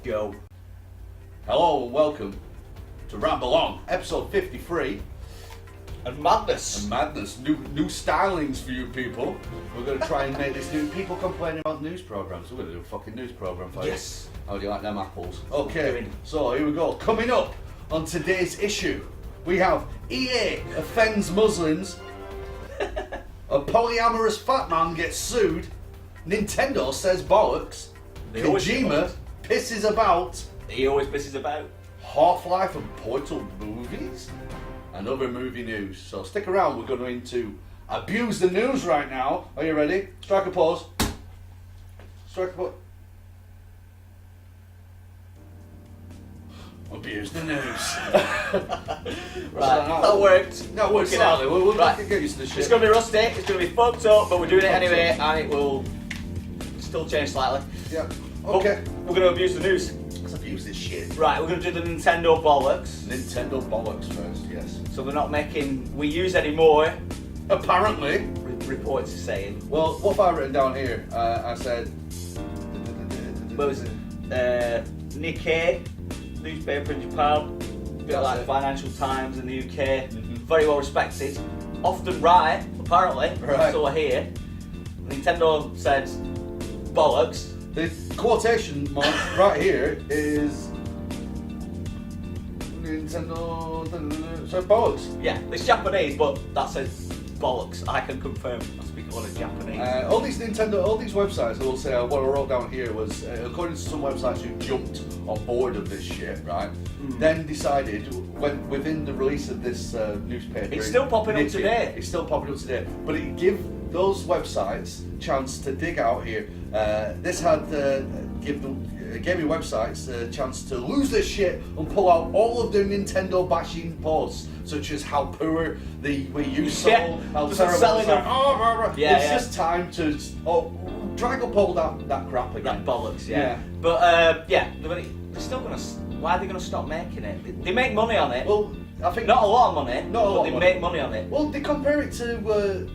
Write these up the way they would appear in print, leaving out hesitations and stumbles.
Go. Hello and welcome to Ramble On, episode 53. And madness. New stylings for you people. We're going to try and make this new. People complaining about news programs. We're going to do a fucking news program for you. Yes. How do you like them apples? Okay, so here we go. Coming up on today's issue, we have EA offends Muslims, a polyamorous fat man gets sued, Nintendo says bollocks, Kojima pisses about, He always pisses about. Half-Life and Portal movies, and other movie news. So stick around, we're going into abuse the news right now. Are you ready? Strike a pause. Strike a pause. Abuse the news. Right, that worked. That worked slightly. We'll get used to this shit. It's going to be rusty, it's going to be fucked up, but we're doing it anyway, and it will still change slightly. Yeah. Okay. But we're going to abuse the news. Let's abuse this shit. Right, we're going to do the Nintendo bollocks. Nintendo bollocks first, yes. So they're not making Wii U's anymore. Apparently. Reports are saying. Well, what have I written down here? I said... What was it? Nikkei, newspaper in Japan. A bit like Financial Times in the UK. Mm-hmm. Very well respected. Often right, apparently. Right. So I hear. Nintendo said bollocks. The quotation mark right here is Nintendo. So bollocks. Yeah, it's Japanese, but that says bollocks. I can confirm. I speak a lot of Japanese. All these websites, I will say, what I wrote down here was, according to some websites who jumped on board of this shit, right? Then decided, when within the release of this newspaper, It's still popping up today. It's still popping up today, but it give those websites chance to dig out here. This had gaming websites a chance to lose their shit and pull out all of their Nintendo bashing posts, such as how poor the Wii U sold, how just terrible. selling It's like, them. it's just time to drag up all that crap again. That bollocks, yeah. But they're still gonna. Why are they gonna stop making it? They make money on it. Well, I think not a lot of money. But they make money on it. Well, they compare it to.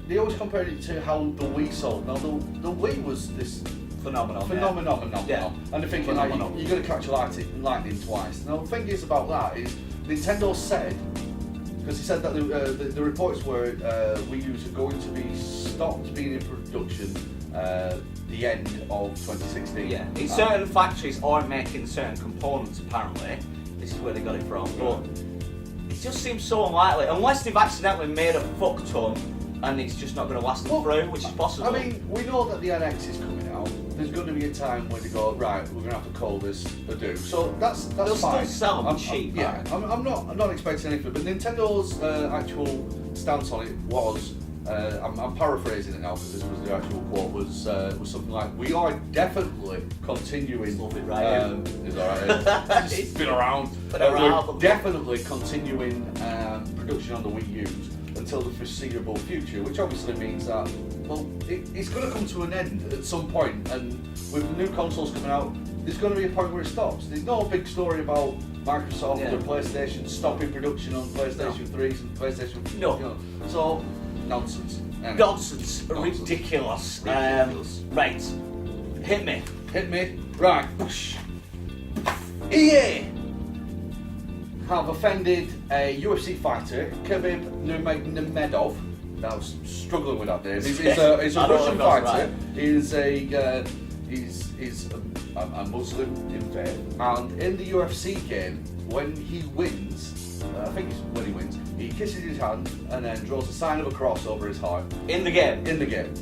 They always compare it to how the Wii sold. Now, the Wii was this Phenomenal. Yeah. And the thing is, you're going to catch lightning twice. Now, the thing is about that is Nintendo said, because he said that the reports were Wii U's are going to be stopped being in production the end of 2016. Yeah. Certain factories aren't making certain components. Apparently, this is where they got it from. But it just seems so unlikely, unless they've accidentally made a fuck ton and it's just not going to last them through, which is possible. I mean, we know that the NX is coming out. There's going to be a time when they go, right, we're going to have to call this a do. So that's They'll fine. still sell them cheap. I'm not expecting anything, but Nintendo's actual stance on it was, I'm paraphrasing it now because this was the actual quote, was something like, we are definitely continuing. Love it, right? It's alright. It's been around. We're definitely continuing production on the Wii U's until the foreseeable future, which obviously means that, well, it's going to come to an end at some point, and with the new consoles coming out, there's going to be a point where it stops. There's no big story about Microsoft or PlayStation stopping production on PlayStation 3s and PlayStation 4. No. You know, so, nonsense. Anyway. Nonsense. Ridiculous. Right. Hit me. Right. EA have offended a UFC fighter, Khabib Nurmagomedov. I was struggling with that name. He's a Russian fighter. Right. He's a Muslim in faith, and in the UFC game, when he wins, I think it's when he wins, he kisses his hand and then draws a sign of a cross over his heart. In the game.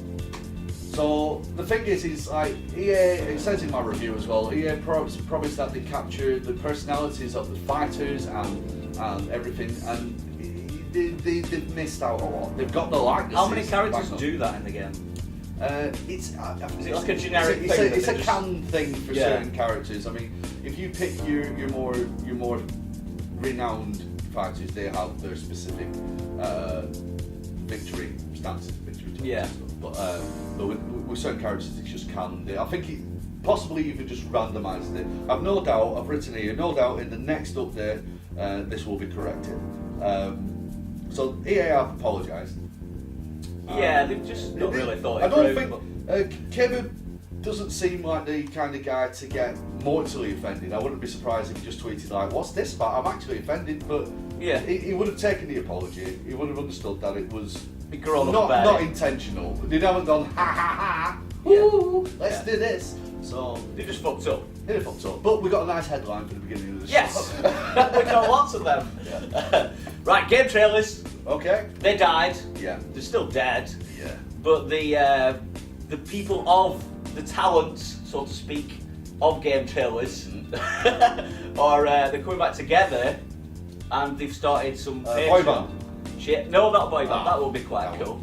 So the thing is like EA, it says in my review as well, EA promised that they capture the personalities of the fighters and everything, and they've missed out a lot. They've got the likenesses. How many characters do that in the game? Is it like a generic thing? It's a canon thing for certain characters. I mean, if you pick your more renowned fighters, they have their specific victory stances, victory tokens and stuff. But with certain characters, it's just canon. I think possibly even just randomised it. I've written here, no doubt in the next update this will be corrected. So EA have apologised. Yeah, they've just not really thought it I don't through, think Kevin doesn't seem like the kind of guy to get mortally offended. I wouldn't be surprised if he just tweeted like, "What's this about? I'm actually offended," but yeah, he would have taken the apology. He would have understood that it was not intentional. They haven't gone ha ha ha. Woo, let's do this. So they just fucked up. They fucked up. But we got a nice headline for the beginning of the show. Yes, we got lots of them. Yeah. Right, game trailers. Okay. They died. Yeah. They're still dead. Yeah. But the people of the talents, so to speak, of game trailers, are they're coming back together, and they've started some boy band. Shit, no, not boy band. That would be quite cool.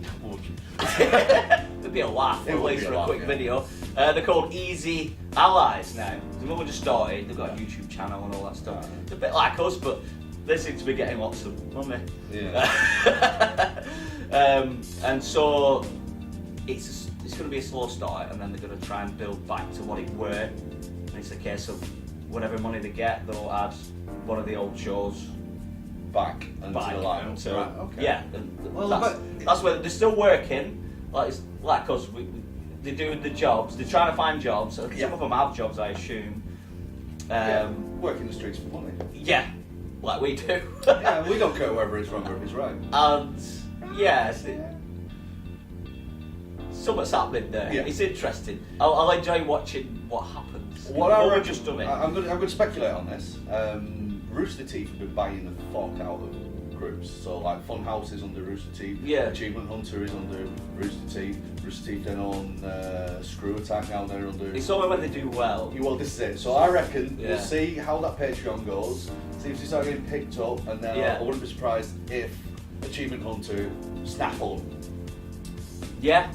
There'd be a laugh, at least for a quick video. They're called Easy Allies now. The moment just started, they've got a YouTube channel and all that stuff. It's a bit like us, but they seem to be getting lots of money. Yeah. And so it's going to be a slow start, and then they're going to try and build back to what it were. And it's a case of whatever money they get, they'll add one of the old shows back into the lineup. So, right, okay. yeah, and that's where they're still working. Like us, they're doing the jobs. They're trying to find jobs. Some of them have jobs, I assume. Working the streets for money. Yeah, like we do. Yeah, we don't care whether it's wrong or if it's right. And something's happening there. Yeah. It's interesting. I'll enjoy watching what happens. What I reckon, just done it. I'm going to speculate on this. Rooster Teeth have been buying the fuck out of groups. So like Funhouse is under Rooster Teeth. Yeah. Achievement Hunter is under Rooster Teeth. Rooster Teeth then on Screw Attack now they're under. It's only when they do well. Well, this is it. So I reckon we'll see how that Patreon goes. See if they start getting picked up, and then I wouldn't be surprised if Achievement Hunter snaffle. Yeah.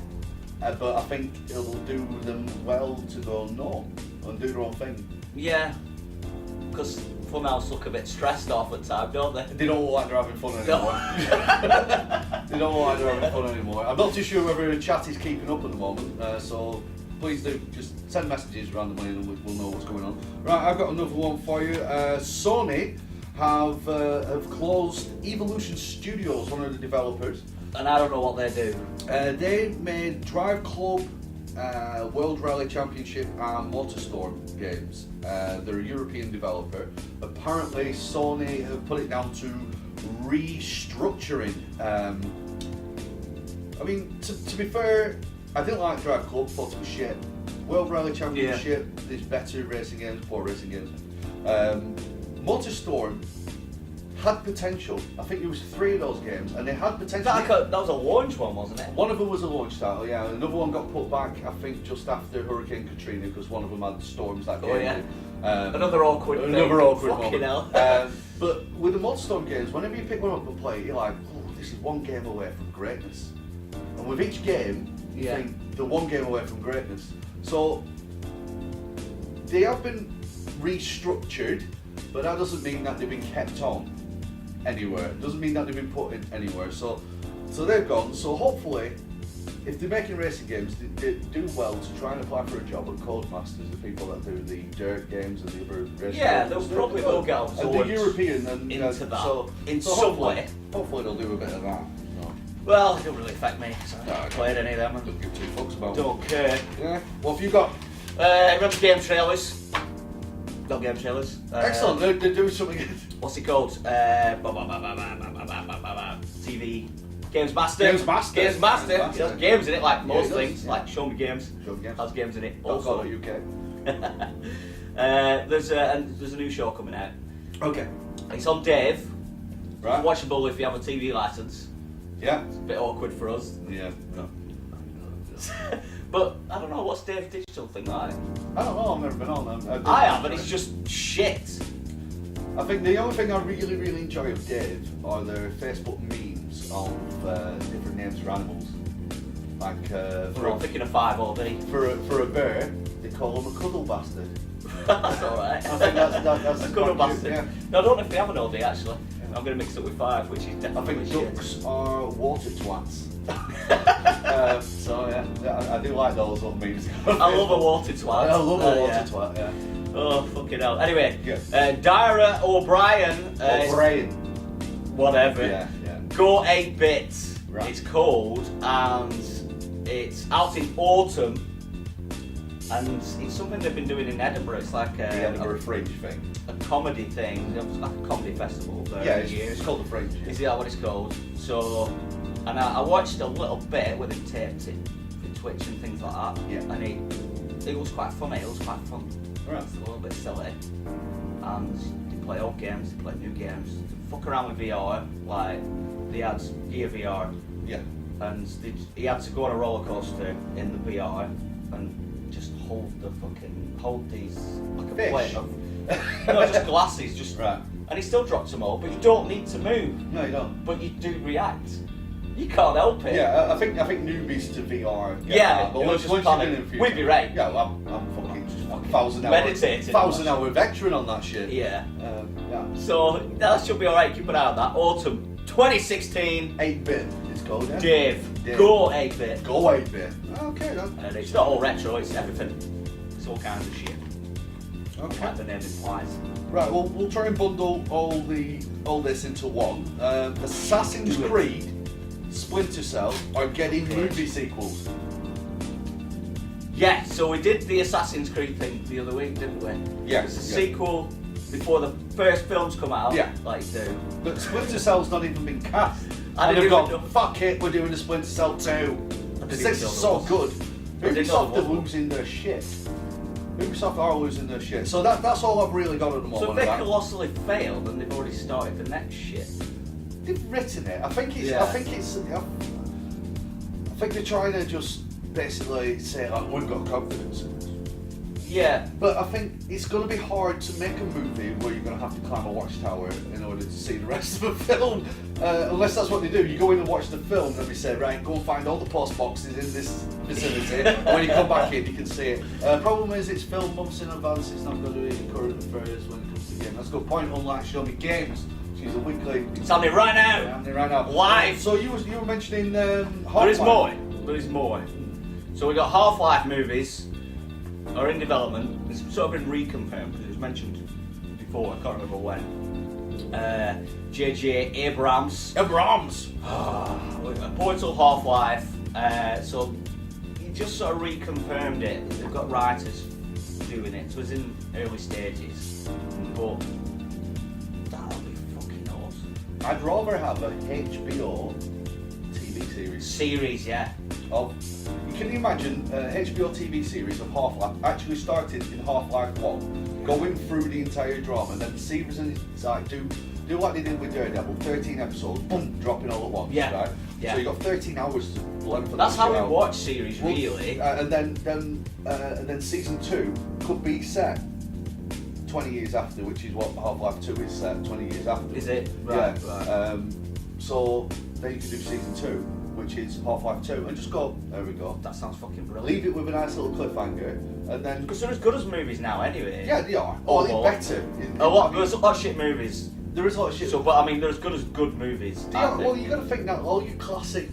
But I think it'll do them well to go no and do their own thing. Yeah. Because Funhouse look a bit stressed off at times, don't they? They don't look like they're having fun anymore. They don't look like they're having fun anymore. I'm not too sure whether chat is keeping up at the moment, so please do just send messages randomly and we'll know what's going on. Right, I've got another one for you. Sony have closed Evolution Studios, one of the developers. And I don't know what they do. They made Drive Club, World Rally Championship and Motorstorm games. They're a European developer. Apparently Sony have put it down to restructuring. I mean, to be fair, I didn't like Drive Club, thought it was shit. World Rally Championship, there's better racing games, poor racing games. Motorstorm had potential. I think it was 3 of those games, and they had potential. That was a launch one, wasn't it? One of them was a launch title, yeah. Another one got put back, I think, just after Hurricane Katrina, because one of them had storms that game. Oh yeah. Another awkward moment. Hell. But with the Motorstorm games, whenever you pick one up and play, you're like, oh, this is one game away from greatness. And with each game, you think they're one game away from greatness. So they have been restructured, but that doesn't mean that they've been kept on anywhere. It doesn't mean that they've been put in anywhere. So they've gone. So hopefully, if they're making racing games, they do well to try and apply for a job at Codemasters, the people that do the dirt games and the other racing games. Yeah, they'll probably will get absorbed and the European and into that so in some way. Hopefully they'll do a bit of that. So. Well, it don't really affect me. So I haven't played any of them. Don't give 2 fucks about Don't care. Yeah. What have you got? Remember game trailers? Got game trailers. Excellent. They're doing something. What's it called? TV. Games Master. Games Master. Games Master. Games Master. It has games in it, like most it does, things. yeah. Like Show Me Games. Show Me Games. Has games in it. Also Also. UK. There's a new show coming out. Okay. It's on Dave. Right. It's watchable if you have a TV license. Yeah. It's a bit awkward for us. Yeah. No. But I don't know, what's Dave's digital thing like? I don't know. I've never been on them. I have, and it's just shit. I think the only thing I really, really enjoy of Dave are the Facebook memes of different names for animals. Like I'm thinking of 5 all day. for a bear, they call him a cuddle bastard. That's alright. I think that's a cuddle quite bastard. cute, yeah. No, I don't know if they have an OD actually. I'm going to mix it with 5, which is I definitely think shit. ducks are water twats. So yeah, I do like those little memes. I love a water twat. I love a water twat. Yeah. Oh fucking hell. Anyway, Yeah. Dyra O'Brien. Brain. Whatever. Yeah. Go 8-bit. Right. It's cold and it's out in autumn, and it's something they've been doing in Edinburgh. It's like The Edinburgh Fringe thing. a comedy thing. It's like a comedy festival. Yeah, it's called the Fringe. Is that what it's called? So, and I watched a little bit with it taped it for Twitch and things like that. Yeah. And it was quite funny. It was quite fun. Right. It's a little bit silly. And they play old games, they play new games. They fuck around with VR, like they had Gear VR. Yeah. And he had to go on a roller coaster in the VR and just hold these like a Fish. plate of no, just glasses, just Right. and he still drops them all, but you don't need to move. No, you don't. But you do react. You can't help it. Yeah, I think newbies to VR. Yeah, but it was once just you've panic. been in future- We'd be right. Yeah, well, I'm fucking just 1,000 hour meditating. 1,000 hour veteran on that shit. Yeah. Yeah. So that should be alright. Keep an eye on that. Autumn 2016. 8-bit it's called. Yeah? Dave, Dave. go 8-bit. Go 8-bit. Okay then. And it's not all retro. It's everything. It's all kinds of shit. Okay. Like the name implies. Right, well, we'll try and bundle all this into one. Assassin's Do it. Creed, Splinter Cell are getting movie sequels. Yeah, so we did the Assassin's Creed thing the other week, didn't we? Yeah, It's a yeah. sequel before the first films come out. Yeah. Like you do. But Splinter Cell's not even been cast. I And didn't they've even gone, know. fuck it, we're doing a Splinter Cell 2. Because even this know is there so was. good. I didn't know Ubisoft there are was. losing their shit. Ubisoft are losing their shit. So that's all I've really got at the moment. So if they right? colossally failed, then they've already started the next shit. They've written it. I think Yeah. they're trying to just basically say like we've got confidence in this. Yeah. But I think it's going to be hard to make a movie where you're going to have to climb a watchtower in order to see the rest of the film. Unless that's what they do. You go in and watch the film and they say, right, go and find all the post boxes in this vicinity. And when you come back in, you can see it. Problem is, it's filmed months in advance. It's not going to be current affairs when it comes to games. That's a good point. Unlike Show Me Games, which is a weekly. It's happening right now. Happening right now. Live. So you were mentioning Half-Life. There is more. There is more. So we got Half-Life movies are in development. It's sort of been reconfirmed because it was mentioned before. I can't remember when. J.J. Abrams. Portal Half-Life. So he just sort of reconfirmed it. They've got writers doing it. So it's in early stages. But that'll be fucking awesome. I'd rather have a HBO TV series Series, yeah. of. Can you imagine HBO TV series of Half-Life actually started in Half-Life 1, going through the entire drama, and then the series inside do like they did with Daredevil, 13 episodes, boom, dropping all at once, Yeah. right? Yeah. So you got 13 hours to learn for That's that how shit we out. watch series, Well, really. and then season 2 could be set 20 years after, which is what Half-Life 2 is set 20 years after. Is it? Right, Yeah. right. So then you could do season 2, which is Half-Life 2, and just go, there we go. That sounds fucking brilliant. Leave it with a nice little cliffhanger, and then. Because they're as good as movies now, anyway. Yeah, they are. Or they're Almost. better. There's a lot of shit movies. There is a lot of shit. So, but I mean, they're as good as good movies. Yeah, aren't they? well, you got to think that all your classic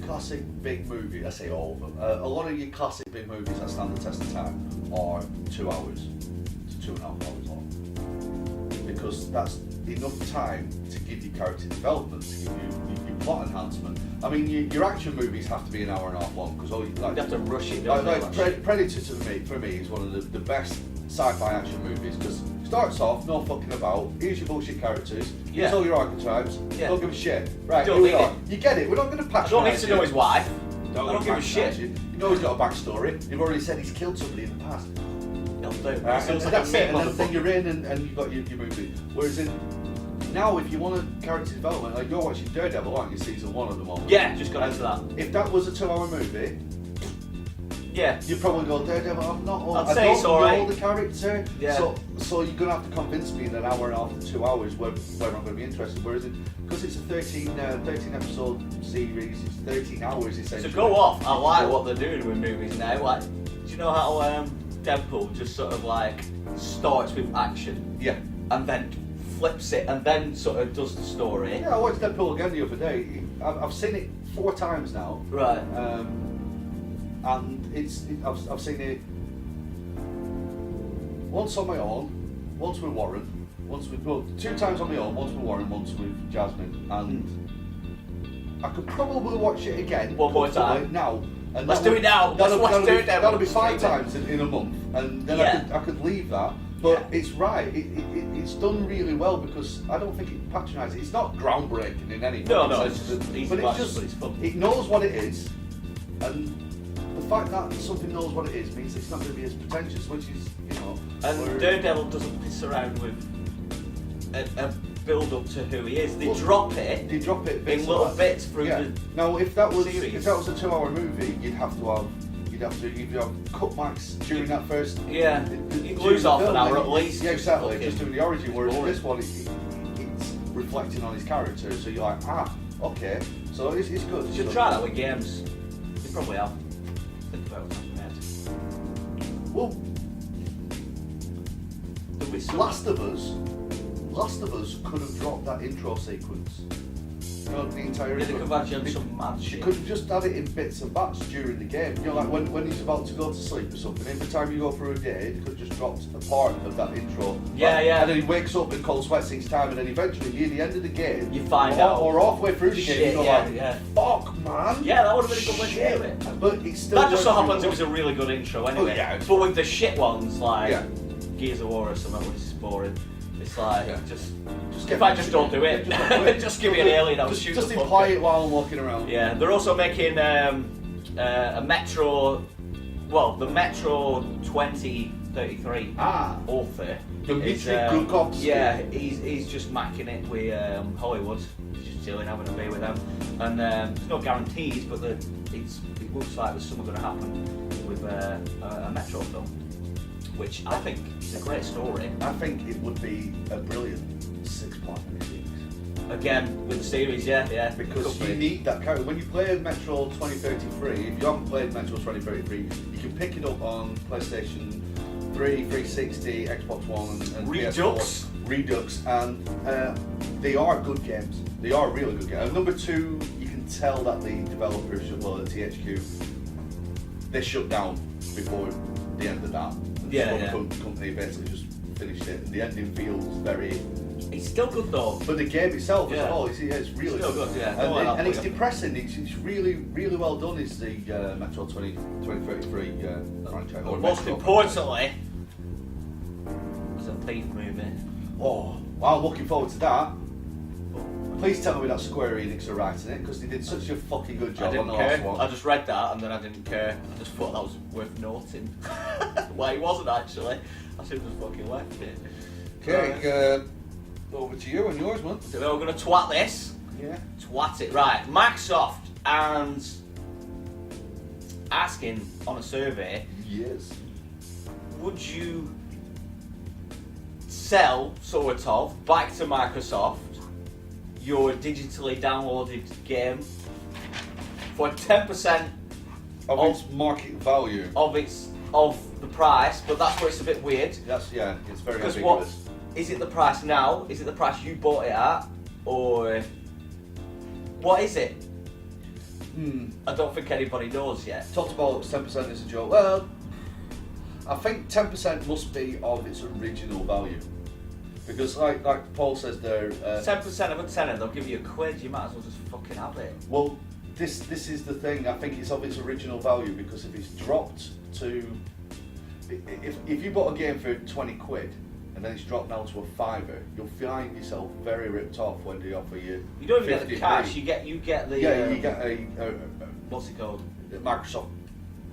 big movies, I say all of them, a lot of your classic big movies that stand the test of time are 2 hours to 2.5 hours long. Because that's enough time to give you character development, to give you plot enhancement. I mean, your action movies have to be an hour and a half long because all you like. You have to rush it. Like, Don't they? Predator for me is one of the best sci-fi action movies because it starts off no fucking about. Here's your bullshit characters. Yeah. Here's all your archetypes. Yeah. Don't give a shit. Right, Don't here we need are. it. You get it. We're not going to I patronise don't need to know his wife. I Don't don't give a shit. patronise you. You know he's got a backstory. You've already said he's killed somebody in the past. He'll do. And Sounds like that's a it. And then motherfucker. you're in and you've got your movie. Whereas now, if you want a character development, like you're watching Daredevil, aren't you? Season 1 at the moment. Yeah, just got into that. If that was a 2-hour movie, Yeah. you'd probably go, Daredevil, I'm not. I'd I say don't it's know alright. the character. Yeah. So you're gonna have to convince me in an hour and a half to 2 hours whether I'm going to be interested. Whereas because it's a 13 episode series, it's 13 hours To essentially. go off, I like what they're doing with movies now. Like, do you know how Deadpool just sort of like starts with action Yeah. and then flips it and then sort of does the story? Yeah, I watched Deadpool again the other day. I've seen it 4 times now. Right. And I've seen it once on my own, once with Warren, 2 times on my own, once with Warren, once with Jasmine, and I could probably watch it again. One more time. Now. And Let's do it now. Let's watch Daredevil. That'll be 5 times in a month, and then I could leave that. But it's right. It's done really well because I don't think it patronises. It's not groundbreaking in any way. No. It's just easy but to watch, but it's fun. it knows what it is, and the fact that something knows what it is means it's not going to be as pretentious, which is, you know. And Daredevil doesn't piss around with a build up to who he is. They drop it in little bits through the Now, if that was series. a 2-hour movie, you'd have to have cutbacks during that first. Yeah, you'd lose half an hour at least. Yeah, exactly. Just doing the origin. Whereas this one, it's reflecting on his character, so you're like, okay. So it's good. You should try that with games. You probably have. Think about it. Well, Last of Us could have dropped that intro sequence. You know, the entire They could have had some mad shit. You could have just had it in bits and bats during the game. You know, like when he's about to go to sleep or something, every time you go through a day, they could have just dropped a part of that intro. Yeah. And then he wakes up in cold sweats each time, and then eventually near the end of the game, you find out. Or halfway through the game, you go fuck, man. Yeah, that would have been a good way to do it. But it's still. That just so happens it was a really good intro anyway. Oh, yeah. But with the shit ones like Gears of War or something, which is boring. It's like just if I just don't do it, just give me an alien. I'll shoot. Just imply it while I'm walking around. Yeah, they're also making a Metro. Well, the Metro 2033 author. Dimitri Glukhovsky. Yeah, he's just macking it with Hollywood. He's just chilling, having a beer with them. And there's no guarantees, but it looks like there's something going to happen with a Metro film, which I think is a great story. I think it would be a brilliant 6-part miniseries. Again, with the series, yeah. Because you need that character. When you play Metro 2033, if you haven't played Metro 2033, you can pick it up on PlayStation 3, 360, Xbox One, and Redux. PS4. Redux, and they are good games. They are really good games. Number 2, you can tell that the developers, the THQ, they shut down before the end of that. The company basically just finished it, and the ending feels very. It's still good though. But the game itself, it's really still good. Yeah, and it's depressing. It's really, really well done. Is the Metro 2033 franchise? Most importantly, it's a thief movie. Oh, well, I'm looking forward to that. Please tell me that Square Enix are writing it, because they did such a fucking good job on the last one. I just read that and then I didn't care. I just thought that was worth noting. Well, he wasn't actually. I should have just fucking left it. Okay, over to you and yours, man. So we're going to twat this. Yeah. Twat it. Right, Microsoft and asking on a survey. Yes. Would you sell, sort of, back to Microsoft your digitally downloaded game for 10% of its market value of the price? But that's where it's a bit weird. It's very ambiguous. What is it? The price now? Is it the price you bought it at, or what is it? I don't think anybody knows yet. Talked about 10% is a joke. Well, I think 10% must be of its original value. Because like Paul says there... 10% of a tenner, they'll give you a quid, you might as well just fucking have it. Well, this is the thing, I think it's of its original value, because if it's dropped to... If you bought a game for 20 quid, and then it's dropped now to a fiver, you'll find yourself very ripped off when they offer you... You don't even get the cash, you get the... Yeah, you get a what's it called? Microsoft...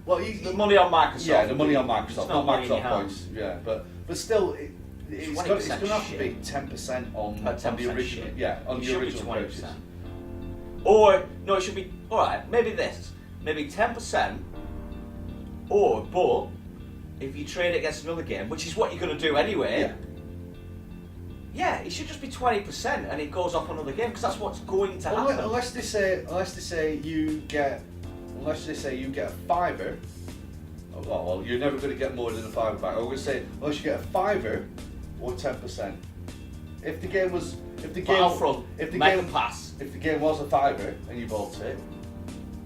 Well, the money on Microsoft. Yeah, the money on Microsoft, it's not Microsoft points. Yeah, but still... It's going to have to be 10% on the original. Shit. Yeah, on the original 20%. purchase. Or no, it should be alright. Maybe 10%. But if you trade it against another game, which is what you're going to do anyway. Yeah, it should just be 20%, and it goes off another game, because that's what's going to happen. Unless they say you get a fiver. Well, you're never going to get more than a fiver back. I'm going to say unless you get a fiver. Or 10%. If the game was Pass. If the game was a fiver and you bought it,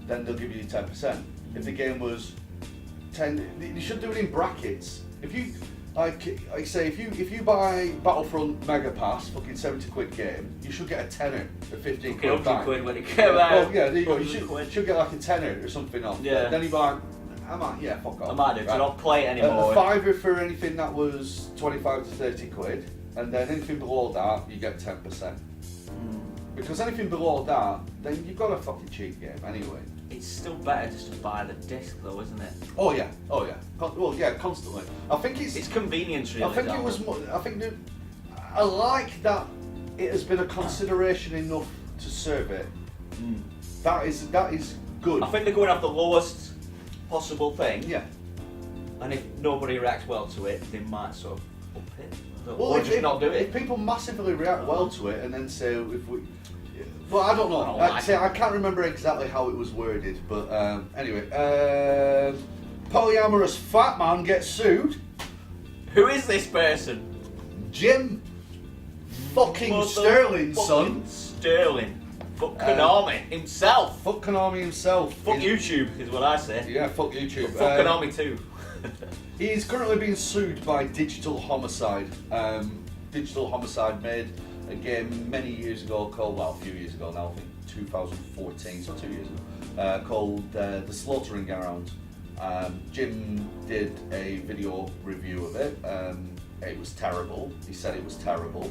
then they'll give you 10%. If the game was 10, you should do it in brackets. If Like I say, if you buy Battlefront Mega Pass, fucking 70 quid game, you should get a tenner or 15 quid 100 back. quid when it came out. Well, yeah, there you go. You should get like a tenner or something off. Yeah. Then you buy, fuck off. I might do, because I don't play it anymore. A fiver for anything that was 25 to 30 quid, and then anything below that, you get 10%. Because anything below that, then you've got a fucking cheap game anyway. It's still better just to buy the disc though, isn't it? Oh yeah. Well, yeah, constantly. I think it's convenience really. I think it was. I think that I like that it has been a consideration enough to serve it. That is good. I think they're going to have the lowest possible thing. Yeah. And if nobody reacts well to it, they might sort of up it. Well, or just not do it. If people massively react well to it and then say if we. Well, I don't know. I can't remember exactly how it was worded, but anyway. Polyamorous fat man gets sued. Who is this person? Jim fucking Sterling, son. Sterling. Fuck Konami himself. Fuck Konami himself. Fuck YouTube is what I say. Yeah, fuck YouTube. Fuck Konami too. He's currently being sued by Digital Homicide. Digital Homicide made a game many years ago called, well, a few years ago now, I think 2014, so 2 years ago, called The Slaughtering Ground. Jim did a video review of it. It was terrible. He said it was terrible.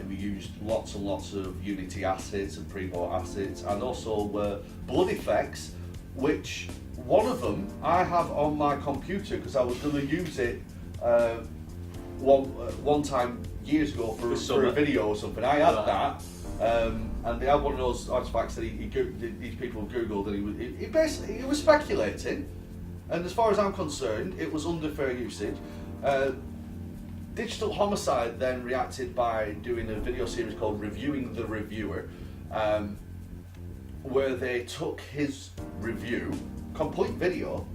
We used lots and lots of Unity assets and pre-bought assets, and also blood effects, which one of them I have on my computer because I was going to use it one time years ago for a video or something. I had that, and they had one of those artifacts that these people googled, and he was speculating. And as far as I'm concerned, it was under fair usage. Digital Homicide then reacted by doing a video series called Reviewing the Reviewer, where they took his review, complete video,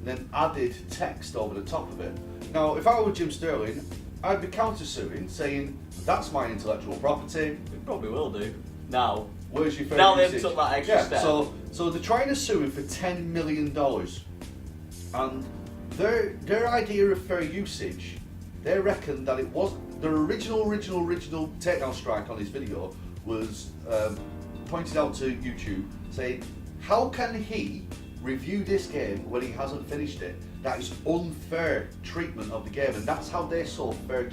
then added text over the top of it. Now, if I were Jim Sterling, I'd be counter-suing, saying, that's my intellectual property. We probably will do. Now. Where's your fair now usage? they've took that extra step. So they're trying to sue him for $10 million. And their idea of fair usage, they reckon that it was the original takedown strike on his video was pointed out to YouTube saying, how can he review this game when he hasn't finished it? That is unfair treatment of the game, and that's how they saw fair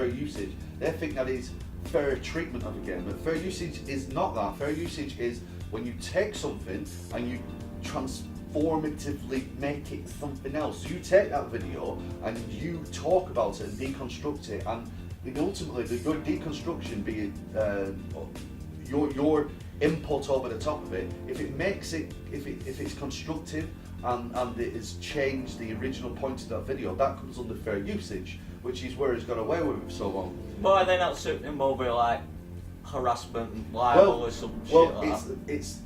usage. They think that is fair treatment of the game, but fair usage is not that. Fair usage is when you take something and you transformatively make it something else. You take that video and you talk about it and deconstruct it, and ultimately your deconstruction, be it your input over the top of it, if it makes it, if it's constructive and it has changed the original point of that video, that comes under fair usage, which is where he's got away with it for so long. Well, are they not suing him over like harassment and libel or some shit like that? Is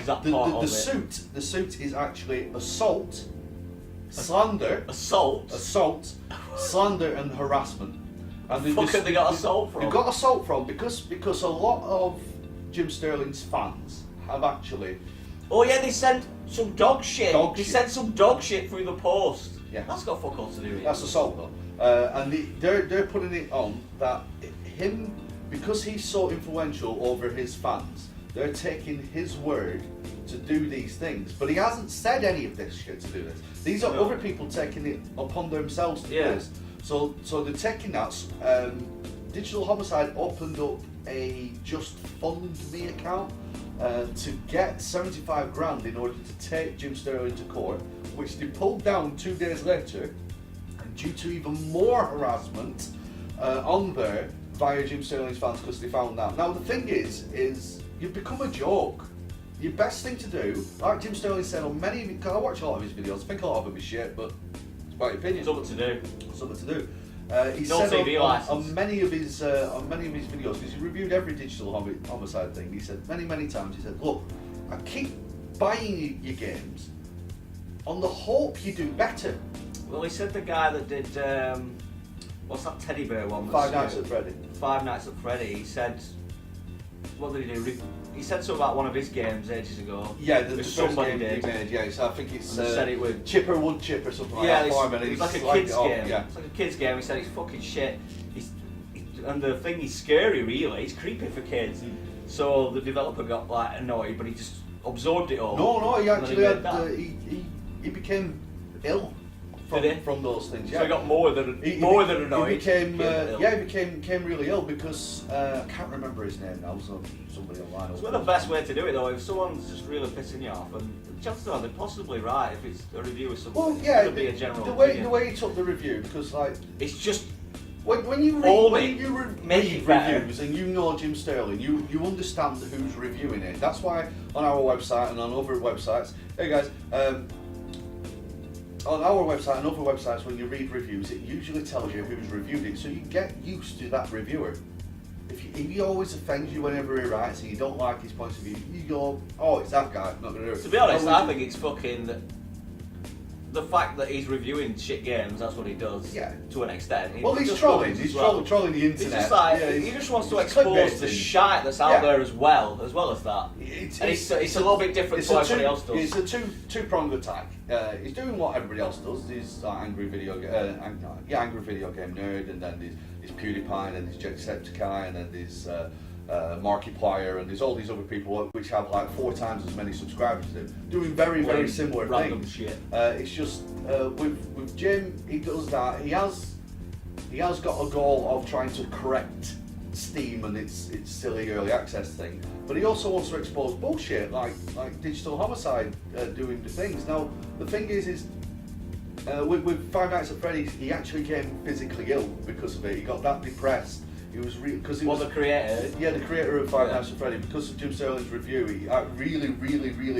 that part of it? The suit is actually assault, slander, slander and harassment. And the fuck have they got assault from? They've got assault from because a lot of Jim Sterling's fans have actually. Oh yeah, they sent some dog shit. Sent some dog shit through the post. Yeah, that's got fuck all to do with it. That's assault though. And they're putting it on that him, because he's so influential over his fans, they're taking his word to do these things. But he hasn't said any of this shit to do this. These are other people taking it upon themselves to do this. So they're taking that. Digital Homicide opened up a Just Fund Me account to get 75 grand in order to take Jim Sterling to court, which they pulled down 2 days later, and due to even more harassment on there via Jim Sterling's fans, because they found that. Now the thing is you've become a joke. Your best thing to do, like Jim Sterling said on many, because I watch a lot of his videos, I think a lot of them is shit, but it's my opinion. Something to do. He no said TV on many of his videos, because he reviewed every Digital Homicide thing, he said many times, he said, look, I keep buying your games on the hope you do better. Well, he said the guy that did what's that teddy bear one? Five Nights at Freddy. Five Nights at Freddy. He said, what did he do? he said something about one of his games ages ago. Yeah, the first somebody game did. he made, yeah, so I think it's said it would Chipper Wood Chip or something like Yeah, that. it's like a kids game. Yeah. It's like a kids game. He said it's fucking shit. And the thing is scary, really. It's creepy for kids. So the developer got like annoyed, but he just absorbed it all. No, he And actually then had, made that. he became ill from those things. Yeah. So he got more than annoyed. He became really ill because I can't remember his name now. So somebody online. It's not the best way to do it though. If someone's just really pissing you off, and chances are they're possibly right if it's a review of something. Well, yeah, it's gonna be a general the opinion. way he took the review, because like It's just when you make read it better. reviews and you know Jim Sterling, you understand who's reviewing it. That's why on our website and on other websites, hey guys, on our website and other websites, when you read reviews, it usually tells you who's reviewed it, so you get used to that reviewer. If he always offends you whenever he writes and you don't like his points of view, you go, oh, it's that guy, not going to do it. To be honest, I think it's fucking the fact that he's reviewing shit games. That's what he does. Yeah. To an extent. Well, he's trolling. He's trolling the internet. He's just like he just wants to expose the shite that's out there as well as that. It's a little bit different to what everybody else does. It's a two-pronged attack. He's doing what everybody else does. He's angry video game nerd, and then there's PewDiePie, and then there's Jacksepticeye, and then there's Markiplier, and there's all these other people which have like 4 times as many subscribers as him, doing very similar random things. Shit. It's just with Jim, he does that. He has got a goal of trying to correct Steam and its silly early access thing, but he also wants to expose bullshit like Digital Homicide doing the things. Now the thing is with Five Nights at Freddy's, he actually became physically ill because of it. He got that depressed. He was because the creator. Yeah, the creator of Five Nights at Freddy, because of Jim Sterling's review, he really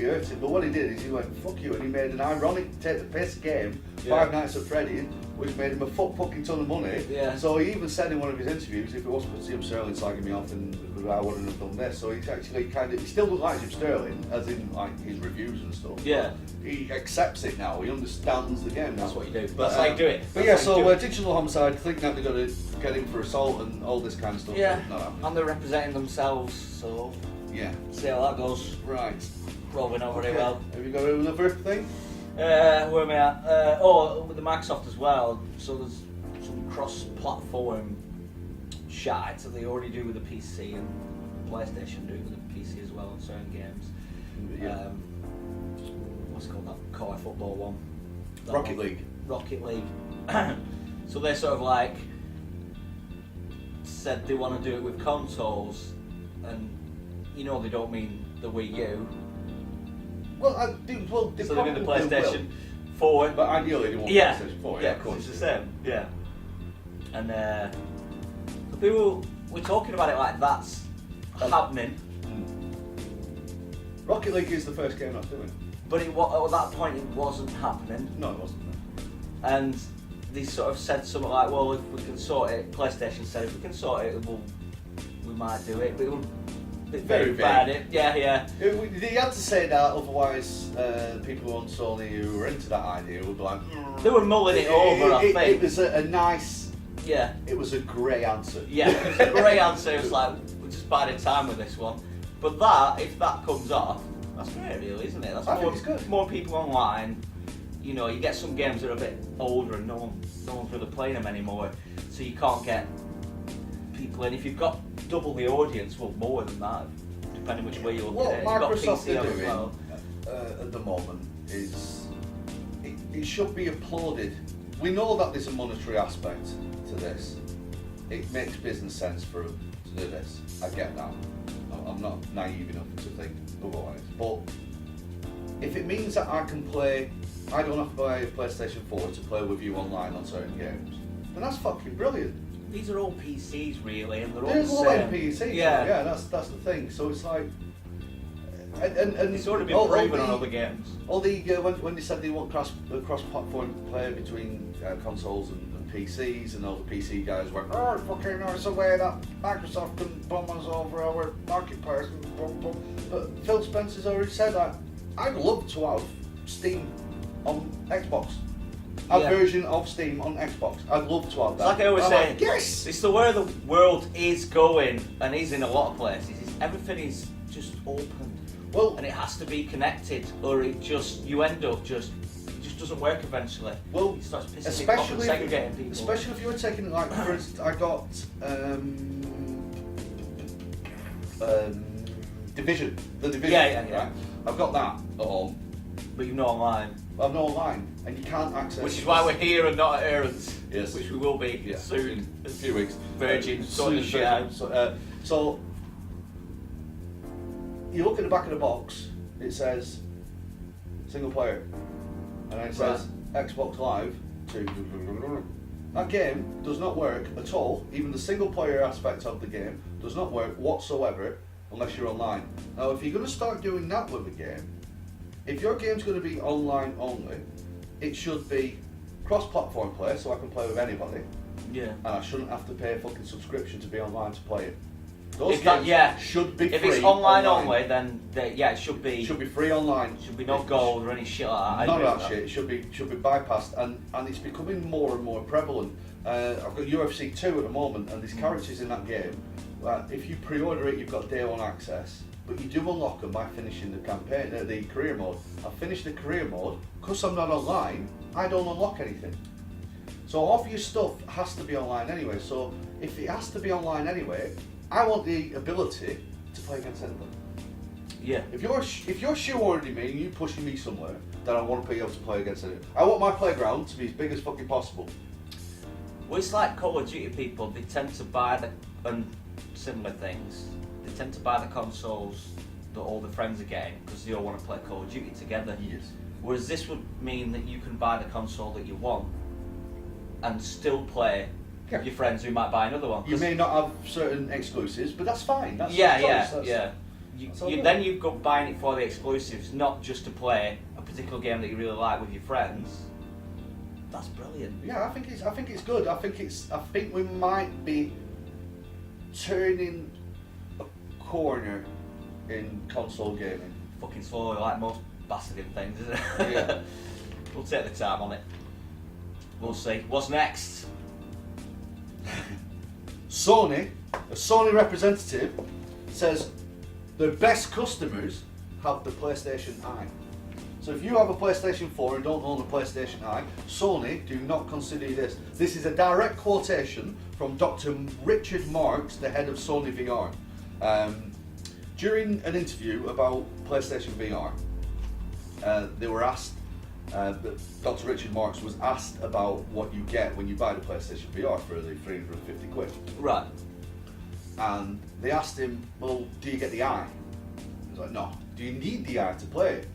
hurt him. But what he did is he went, fuck you, and he made an ironic take the piss game, Five Nights at Freddy, which made him a fucking ton of money. Yeah. So he even said in one of his interviews, if it wasn't for Jim Sterling slagging me off, then I wouldn't have done this. So he's actually he still doesn't like Jim Sterling, as in like his reviews and stuff. Yeah. He accepts it now. He understands the game now. That's what you do. That's how you do it. But yeah, so Digital Homicide think that they're going to get him for assault and all this kind of stuff. Yeah. No. And they're representing themselves, so Yeah. see how that goes. Right. Rolling out very well. Have you got another thing? Where am I at? With the Microsoft as well. So there's some cross-platform shite that they already do with the PC, and PlayStation do with the PC as well on certain games. Yeah. What's it called, that Core Football one? Rocket League. Rocket League. So they sort of like said they want to do it with consoles, and they don't mean the Wii U. Well, they So they mean the probably PlayStation 4. But ideally they want Yeah, PlayStation 4. yeah, of course, it's the same. Yeah. And the people we're talking about it like that's happening. Rocket League is the first game I'm doing. But at that point it wasn't happening. No, it wasn't. And they sort of said something like, well, if we can sort it, PlayStation said if we can sort it, we might do it. But it would be very bad. Yeah. They had to say that, otherwise people on Sony who were into that idea would be like... They were mulling it over, I think. It was a nice... Yeah. It was a grey answer. Yeah, it was a grey answer. It was like, we're just biding time with this one. But if that comes off, that's great, really, isn't it? I think it's good. More people online. You get some games that are a bit older and no one's really playing them anymore, so you can't get people in. If you've got double the audience, well, more than that, depending which way you look at it. What You've got Microsoft PC are as doing well. at the moment is it should be applauded. We know that there's a monetary aspect to this. It makes business sense for them to do this. I get that. I'm not naive enough to think otherwise. But if it means that I don't have to buy a PlayStation 4 to play with you online on certain games, then that's fucking brilliant. These are all PCs, really, and they're all There's the all same. PCs. Yeah, that's the thing. So it's like, and it's already been proven on other games. All the when they said they want cross-platform play between consoles and PCs, and all the PC guys went, oh, fucking it's a way that Microsoft can bomb us over our marketplace. But Phil Spencer's already said that. I'd love to have Steam on Xbox. A version of Steam on Xbox. I'd love to have that. Like I always say, yes! it's the where the world is going, and is in a lot of places. Everything is just open. Well, And it has to be connected, or you end up it just doesn't work eventually. Well, it starts pissing people off and segregating people. Especially if you were taking, like, for instance, I got Division, the Division. Yeah. Right? I've got that at home. But you're not online. I'm not online, and you can't access. Which is why we're here and not at Aaron's. Yes. Which we will be soon. In a few weeks. Virgin, sorting shit out. So you look at the back of the box. It says single player, and then it says Xbox Live 2. That game does not work at all. Even the single player aspect of the game does not work whatsoever unless you're online. Now, if you're going to start doing that with a game, if your game's going to be online only, it should be cross-platform play, so I can play with anybody. Yeah. And I shouldn't have to pay a fucking subscription to be online to play it. Those If that- games should be free. If it's online only, then it should be. Should be free online. Should be no gold or any shit like that. None of that shit. It should be bypassed, and it's becoming more and more prevalent. I've got UFC 2 at the moment, and there's characters in that game. If you pre-order it, you've got day one access, but you do unlock them by finishing the campaign, the career mode. I finished the career mode because I'm not online. I don't unlock anything. So half your stuff has to be online anyway. So if it has to be online anyway, I want the ability to play against anybody. Yeah. If you're shoehorning me and you pushing me somewhere, then I want to be able to play against anybody. I want my playground to be as big as fucking possible. Well, it's like Call of Duty people. They tend to buy and similar things. They tend to buy the consoles that all the friends are getting because they all want to play Call of Duty together. Yes. Whereas this would mean that you can buy the console that you want and still play with your friends who might buy another one. You may not have certain exclusives, but that's fine. That's Yeah. good. Then you go buying it for the exclusives, not just to play a particular game that you really like with your friends. That's brilliant. Yeah, I think it's good. I think we might be turning a corner in console gaming. Fucking slowly, like most bastarding things, isn't it? Yeah. We'll take the time on it. We'll see. What's next? Sony, a Sony representative, says their best customers have the PlayStation Eye. So if you have a PlayStation 4 and don't own a PlayStation Eye, Sony do not consider you this. This is a direct quotation from Dr. Richard Marks, the head of Sony VR. During an interview about PlayStation VR, they were asked, Dr. Richard Marks was asked about what you get when you buy the PlayStation VR for the 350 quid. Right. And they asked him, well, do you get the Eye? He was like, no. Do you need the Eye to play it?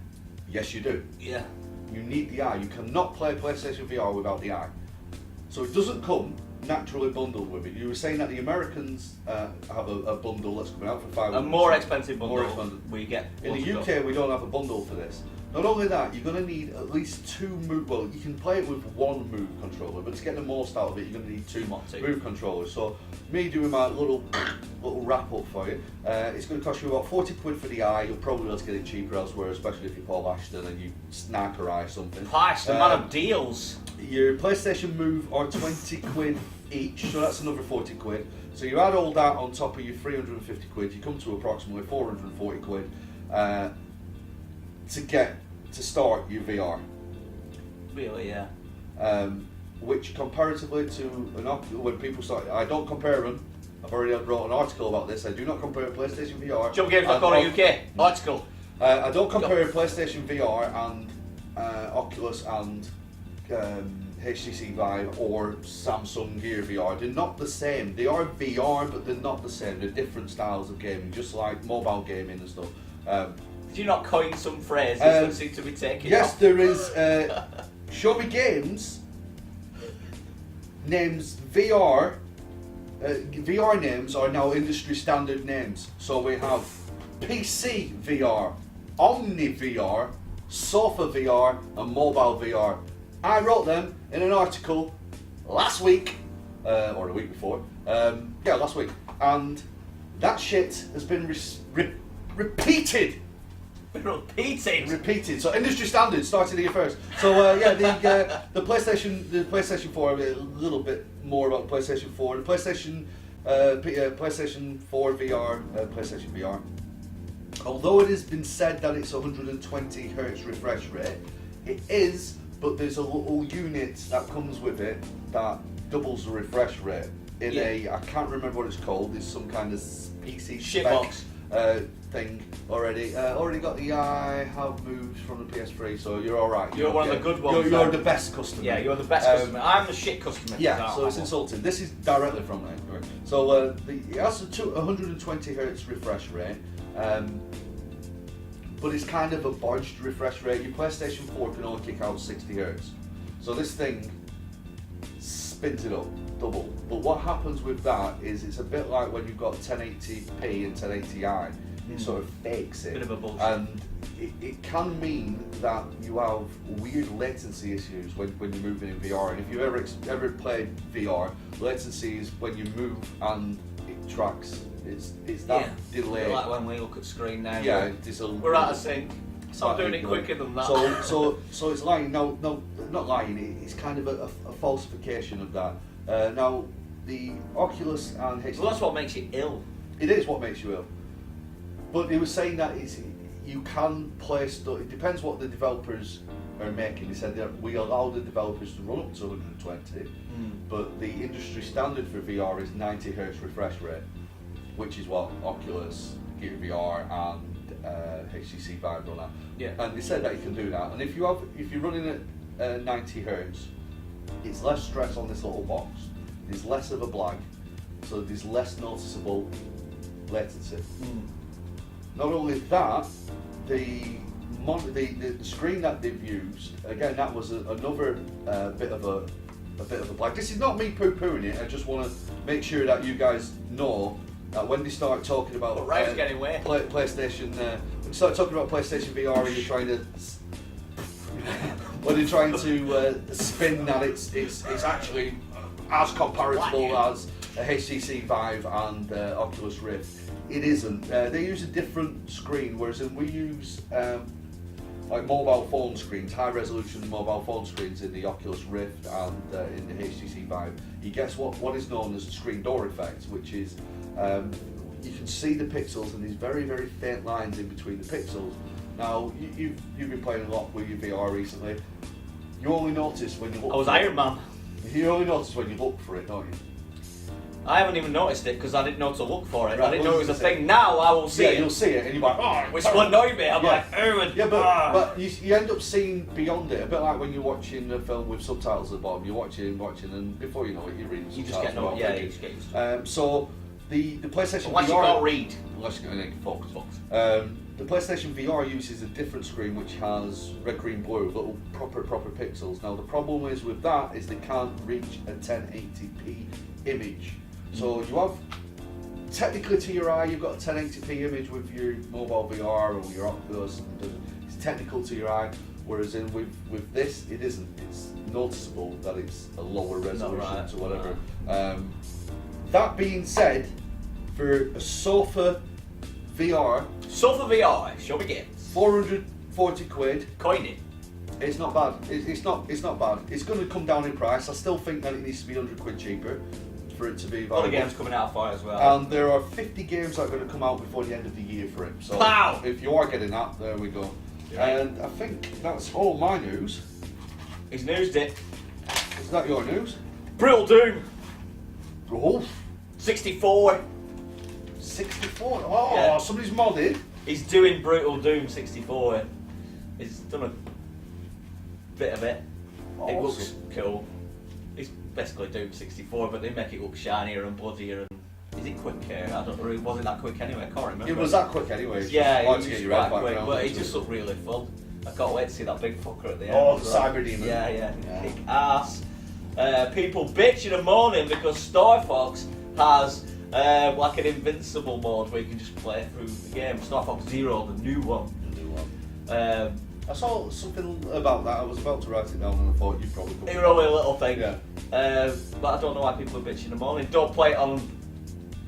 Yes, you do. Yeah. You need the Eye. You cannot play PlayStation VR without the Eye. So it doesn't come naturally bundled with it. You were saying that the Americans have a bundle that's coming out for $500. A more expensive bundle. More expensive. We get. In the UK, we don't have a bundle for this. Not only that, you're going to need at least two move. Well, you can play it with one move controller, but to get the most out of it, you're going to need two move controllers. So, me doing my little wrap up for you, it's going to cost you about 40 quid for the Eye. You'll probably be able to get it cheaper elsewhere, especially if you're Paul Ashton and you sniper eye something. Price, the man of deals. Your PlayStation Move are 20 quid each, so that's another 40 quid. So you add all that on top of your 350 quid, you come to approximately 440 quid to start your VR. Really, yeah. Which comparatively to when people start, I don't compare them. I've already wrote an article about this. I do not compare PlayStation VR. JumpGames.co.uk article. I don't compare PlayStation VR and Oculus and HTC Vive or Samsung Gear VR. They're not the same. They are VR, but they're not the same. They're different styles of gaming, just like mobile gaming and stuff. Did you not coin some phrase that seem to be taken Yes, off? there is. Show Me Games names VR. VR names are now industry standard names. So we have PC VR, Omni VR, Sofa VR, and Mobile VR. I wrote them in an article last week, or the week before. Last week, and that shit has been repeated. Repeated. So industry standards started here first. So the PlayStation 4. A little bit more about the PlayStation 4. The PlayStation 4 VR, PlayStation VR. although it has been said that it's 120 hertz refresh rate, it is, but there's a little unit that comes with it that doubles the refresh rate in I can't remember what it's called. There's some kind of PC shitbox thing already. Already got the I have moved from the PS3, so you're all right. You're one of the good ones. You're the best customer. Yeah, you're the best customer. I'm the shit customer. Yeah, so it's insulting. This is directly from it. So it has a 120 hertz refresh rate, but it's kind of a bodged refresh rate. Your PlayStation 4 can only kick out 60 hertz, so this thing spins it up double. But what happens with that is it's a bit like when you've got 1080p and 1080i. It sort of fakes it. Bit of a bullshit. And it can mean that you have weird latency issues when you're moving in VR. And if you've ever played VR, latency is when you move and it tracks. It's that delay. Like when we look at screen now. Yeah, we're out of sync. So I'm doing it quicker than that. So it's lying. No, not lying. It's kind of a falsification of that. Now, the Oculus and HTC. Well, that's what makes you ill. It is what makes you ill. But he was saying that you can play stuff. It depends what the developers are making. He said that we allow the developers to run up to 120, but the industry standard for VR is 90 hertz refresh rate, which is what Oculus, Gear VR, and HTC Vive run at. Yeah. And they said that you can do that. And if you're running at 90 hertz, it's less stress on this little box. There's less of a blag, so there's less noticeable latency. Not only that, the screen that they've used, again, that was another bit of a blag. This is not me poo-pooing it. I just want to make sure that you guys know that when they start talking about getting away. PlayStation, when they start talking about PlayStation VR, you're trying to when they're trying to spin that it's actually as comparable as a HTC Vive and Oculus Rift. It isn't. They use a different screen, whereas we use like mobile phone screens, high resolution mobile phone screens in the Oculus Rift and in the HTC Vive. You get what is known as the screen door effect, which is you can see the pixels and these very, very faint lines in between the pixels. Now, you've been playing a lot with your VR recently. You only notice when you look. I was Iron Man. You only notice when you look for it, don't you? I haven't even noticed it because I didn't know to look for it. Right, I didn't know it was a thing. Now I will see it. Yeah, you'll see it, and you're like, oh, which will annoy me. I'm like, oh, yeah, but you end up seeing beyond it. A bit like when you're watching a film with subtitles at the bottom. You're watching, and before you know it, you're reading subtitles. You just get no, you just get used to it. So the PlayStation unless VR, you can't read. Unless you can focus. The PlayStation VR uses a different screen which has red, green, blue, little proper pixels. Now the problem is with that is they can't reach a 1080p image. So you have, technically to your eye, you've got a 1080p image with your mobile VR or your Oculus. It's technical to your eye, whereas with this, it isn't. It's noticeable that it's a lower resolution to whatever. That being said, for a Sofa VR, shall we get 440 quid. Coin it. It's not bad. It's not bad. It's going to come down in price. I still think that it needs to be 100 quid cheaper for it to be viable. Other games coming out for it as well. And there are 50 games that are going to come out before the end of the year for it. So wow. If you are getting that, there we go. Yeah. And I think that's all my news. He's newsed it. Is that your news? Brutal Doom. Oh. 64. 64. Oh, yeah. Somebody's modded. He's doing Brutal Doom 64. He's done a bit of it. Oh, it looks cool. It's basically Doom 64, but they make it look shinier and bloodier. And is it quick? I don't know. It wasn't that quick anyway. I can't remember. It was that quick anyway. Yeah, it was quite quick, but it just looked really fun. I can't wait to see that big fucker at the end. Oh, the Cyber Demon. Yeah. Kick ass. People bitching and moaning because Star Fox has like an invincible mode where you can just play through the game. Star Fox Zero, the new one. I saw something about that. I was about to write it down and I thought you'd probably could. It was only a little thing. Yeah. But I don't know why people are bitching and moaning. Don't play it on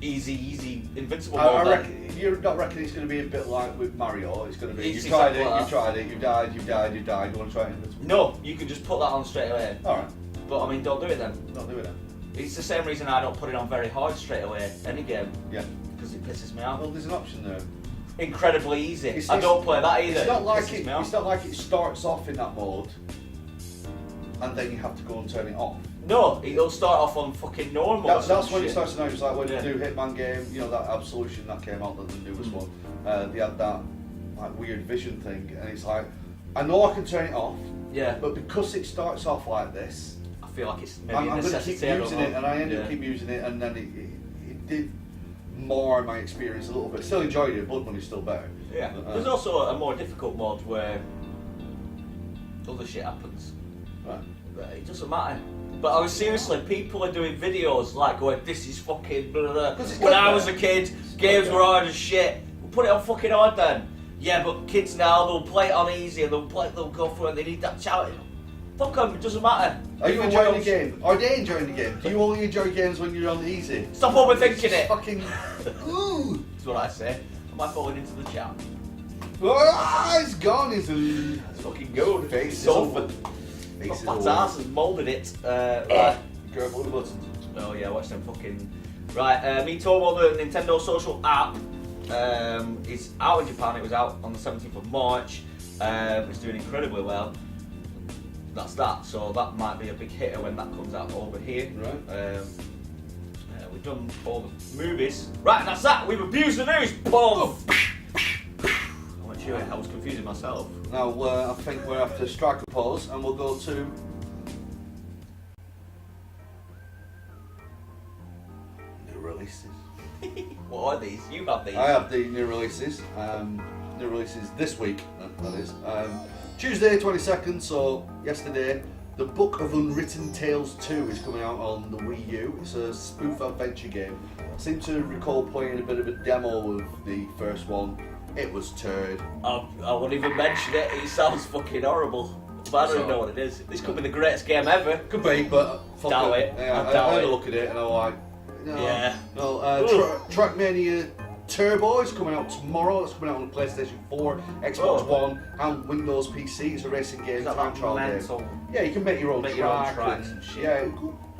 easy invincible I mode. reckon, you don't reckon it's going to be a bit like with Mario? It's going to be, It's you tried exactly it, you died, you died, you want to try it invincible? No, you can just put that on straight away. Alright. But I mean, don't do it then. Don't do it then. It's the same reason I don't put it on very hard straight away, any game. Yeah. Because it pisses me off. Well, there's an option there. incredibly easy. I don't play that either. It's not like Pisses it. me off. It's not like it starts off in that mode, and then you have to go and turn it off. No, it'll start off on fucking normal. That's when it starts to know. It's like when Yeah. the new Hitman game, you know, that Absolution that came out, the newest one. They had that like weird vision thing, and it's like, I know I can turn it off, Yeah. but because it starts off like this, I feel like it's maybe I'm a going to necessity. keep using it, and I end up Yeah. keep using it, and then it did mar my experience a little bit. Still enjoyed it. Blood Money's still better. Yeah. But, There's also a more difficult mode where other shit happens. right. But it doesn't matter. But I was seriously, people are doing videos like going, this is fucking blah, blah, blah. When I was a kid, games were hard as shit. We'll put it on fucking hard then. Yeah, but kids now, they'll play it on easy and they'll go for it and they need that shouting. Fuck them, it doesn't matter. Are you enjoying the game? Are they enjoying the game? Do you only enjoy games when you're on easy? Stop overthinking it. Fucking. Ooh. That's what I say. Am I falling into the chat? Ah, it's gone. It's It's fucking good. Face It's is sofa. over. Face is Fat over. ass has moulded it. Right. Careful with the buttons. Oh yeah, watch them fucking. Right, Me Tomo, the Nintendo social app, is out in Japan. It was out on the 17th of March. It's doing incredibly well. That's that. So that might be a big hitter when that comes out over here. Right. We've done all the movies. Right, that's that. We've abused the news. Boom. I went sure I was confusing myself. Now I think we're after strike a pause, and we'll go to new releases. What are these? You have these. I have the new releases. New releases this week. That is Tuesday 22nd. So yesterday, the Book of Unwritten Tales 2 is coming out on the Wii U. It's a spoof adventure game. I seem to recall playing a bit of a demo of the first one. It was turd. I won't even mention it. It sounds fucking horrible. But I don't even know what it is. This could be the greatest game ever. Could be, but fuck Doubt it. Yeah, I doubt I had a it. look at it and I'm like, no. Yeah. No, Trackmania Turbo is coming out tomorrow. It's coming out on the PlayStation 4, Xbox One, and Windows PC. It's a racing game, Is that time like trial game. mental? Yeah, you can make your own Make track. your own tracks and shit. Yeah,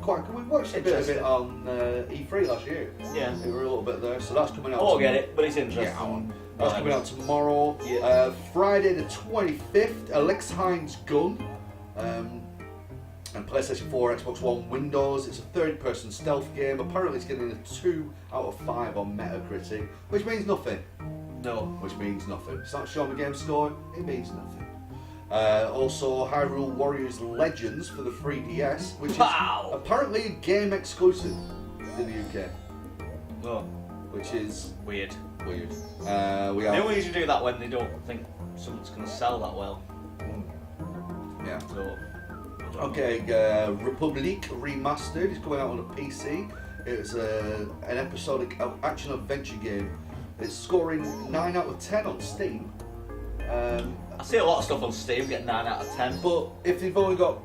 quite. We watched a bit of it Interesting. on E3 last year. Yeah. We were a little bit there, so that's coming out. I won't tomorrow. get it, but it's interesting. Yeah, that's coming out tomorrow. Yeah. Friday the 25th, Alex Hines Gun. And PlayStation 4, Xbox One, Windows. It's a third-person stealth game. Apparently, it's getting a 2 out of 5 on Metacritic, which means nothing. No. Which means nothing. It's not showing the game score. It means nothing. Also, Hyrule Warriors Legends for the 3DS, which is apparently a game exclusive in the UK, Oh, which is weird. weird. We They have, only usually do that when they don't think something's going to sell that well. yeah. So, Okay, Republic Remastered is coming out on a PC. It's an episodic action adventure game. It's scoring 9 out of 10 on Steam. I see a lot of stuff on Steam get 9 out of 10. But if they've only got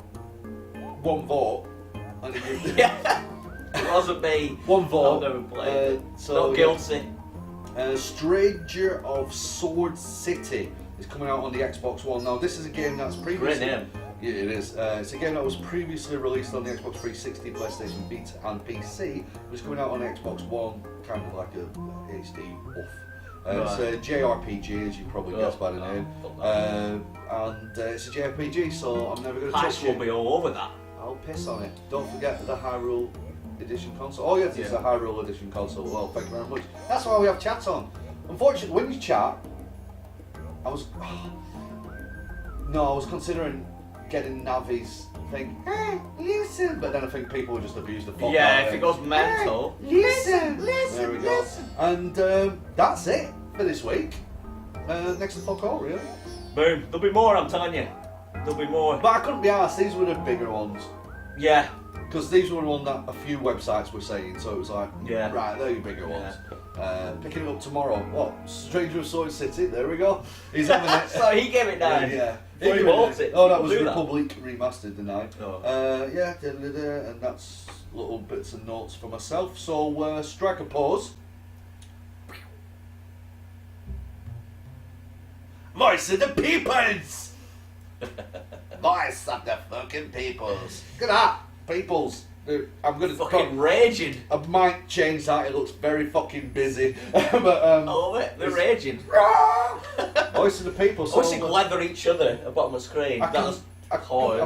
one vote, and Yeah. It wasn't me. one vote, I've never played it. so Not guilty. Stranger of Sword City is coming out on the Xbox One. Now, this is a game that's previously. Great name. Yeah, it is. It's a game that was previously released on the Xbox 360, PlayStation Vita, and PC. It was coming out on Xbox One, kind of like a HD buff. It's a JRPG, as you probably guessed by the name. And it's a JRPG, so I'm never going to touch Patch will it. be all over that. I'll piss on it. Don't forget the Hyrule Edition console. Oh yes, it's a Hyrule Edition console. Well, thank you very much. That's why we have chats on. Unfortunately, when you chat, I was considering getting Navi's thing. Hey, listen, but then I think people would just abuse the fuck out Yeah, of if it goes mental. Hey, listen. There we go. And that's it for this week. Next to fuck all, really. Boom. There'll be more, I'm telling you. There'll be more. But I couldn't be asked. These were the bigger ones. Yeah. Because these were one that a few websites were saying, so it was like, Yeah. right, they're your bigger ones. Picking it up tomorrow. What? Stranger of Sword City. There we go. He's on the next. So he gave it 9. Yeah. Before he bought it. Oh, that was We'll do Republic Remastered tonight. Oh. Yeah, and that's little bits and notes for myself. So strike a pause. Voice of the peoples. Voice of the fucking peoples. Look at that, peoples. I'm gonna fucking raging. I might change that. It looks very fucking busy. But I love it. They're raging. Voice of the people. So they leather each other at the bottom of the screen. I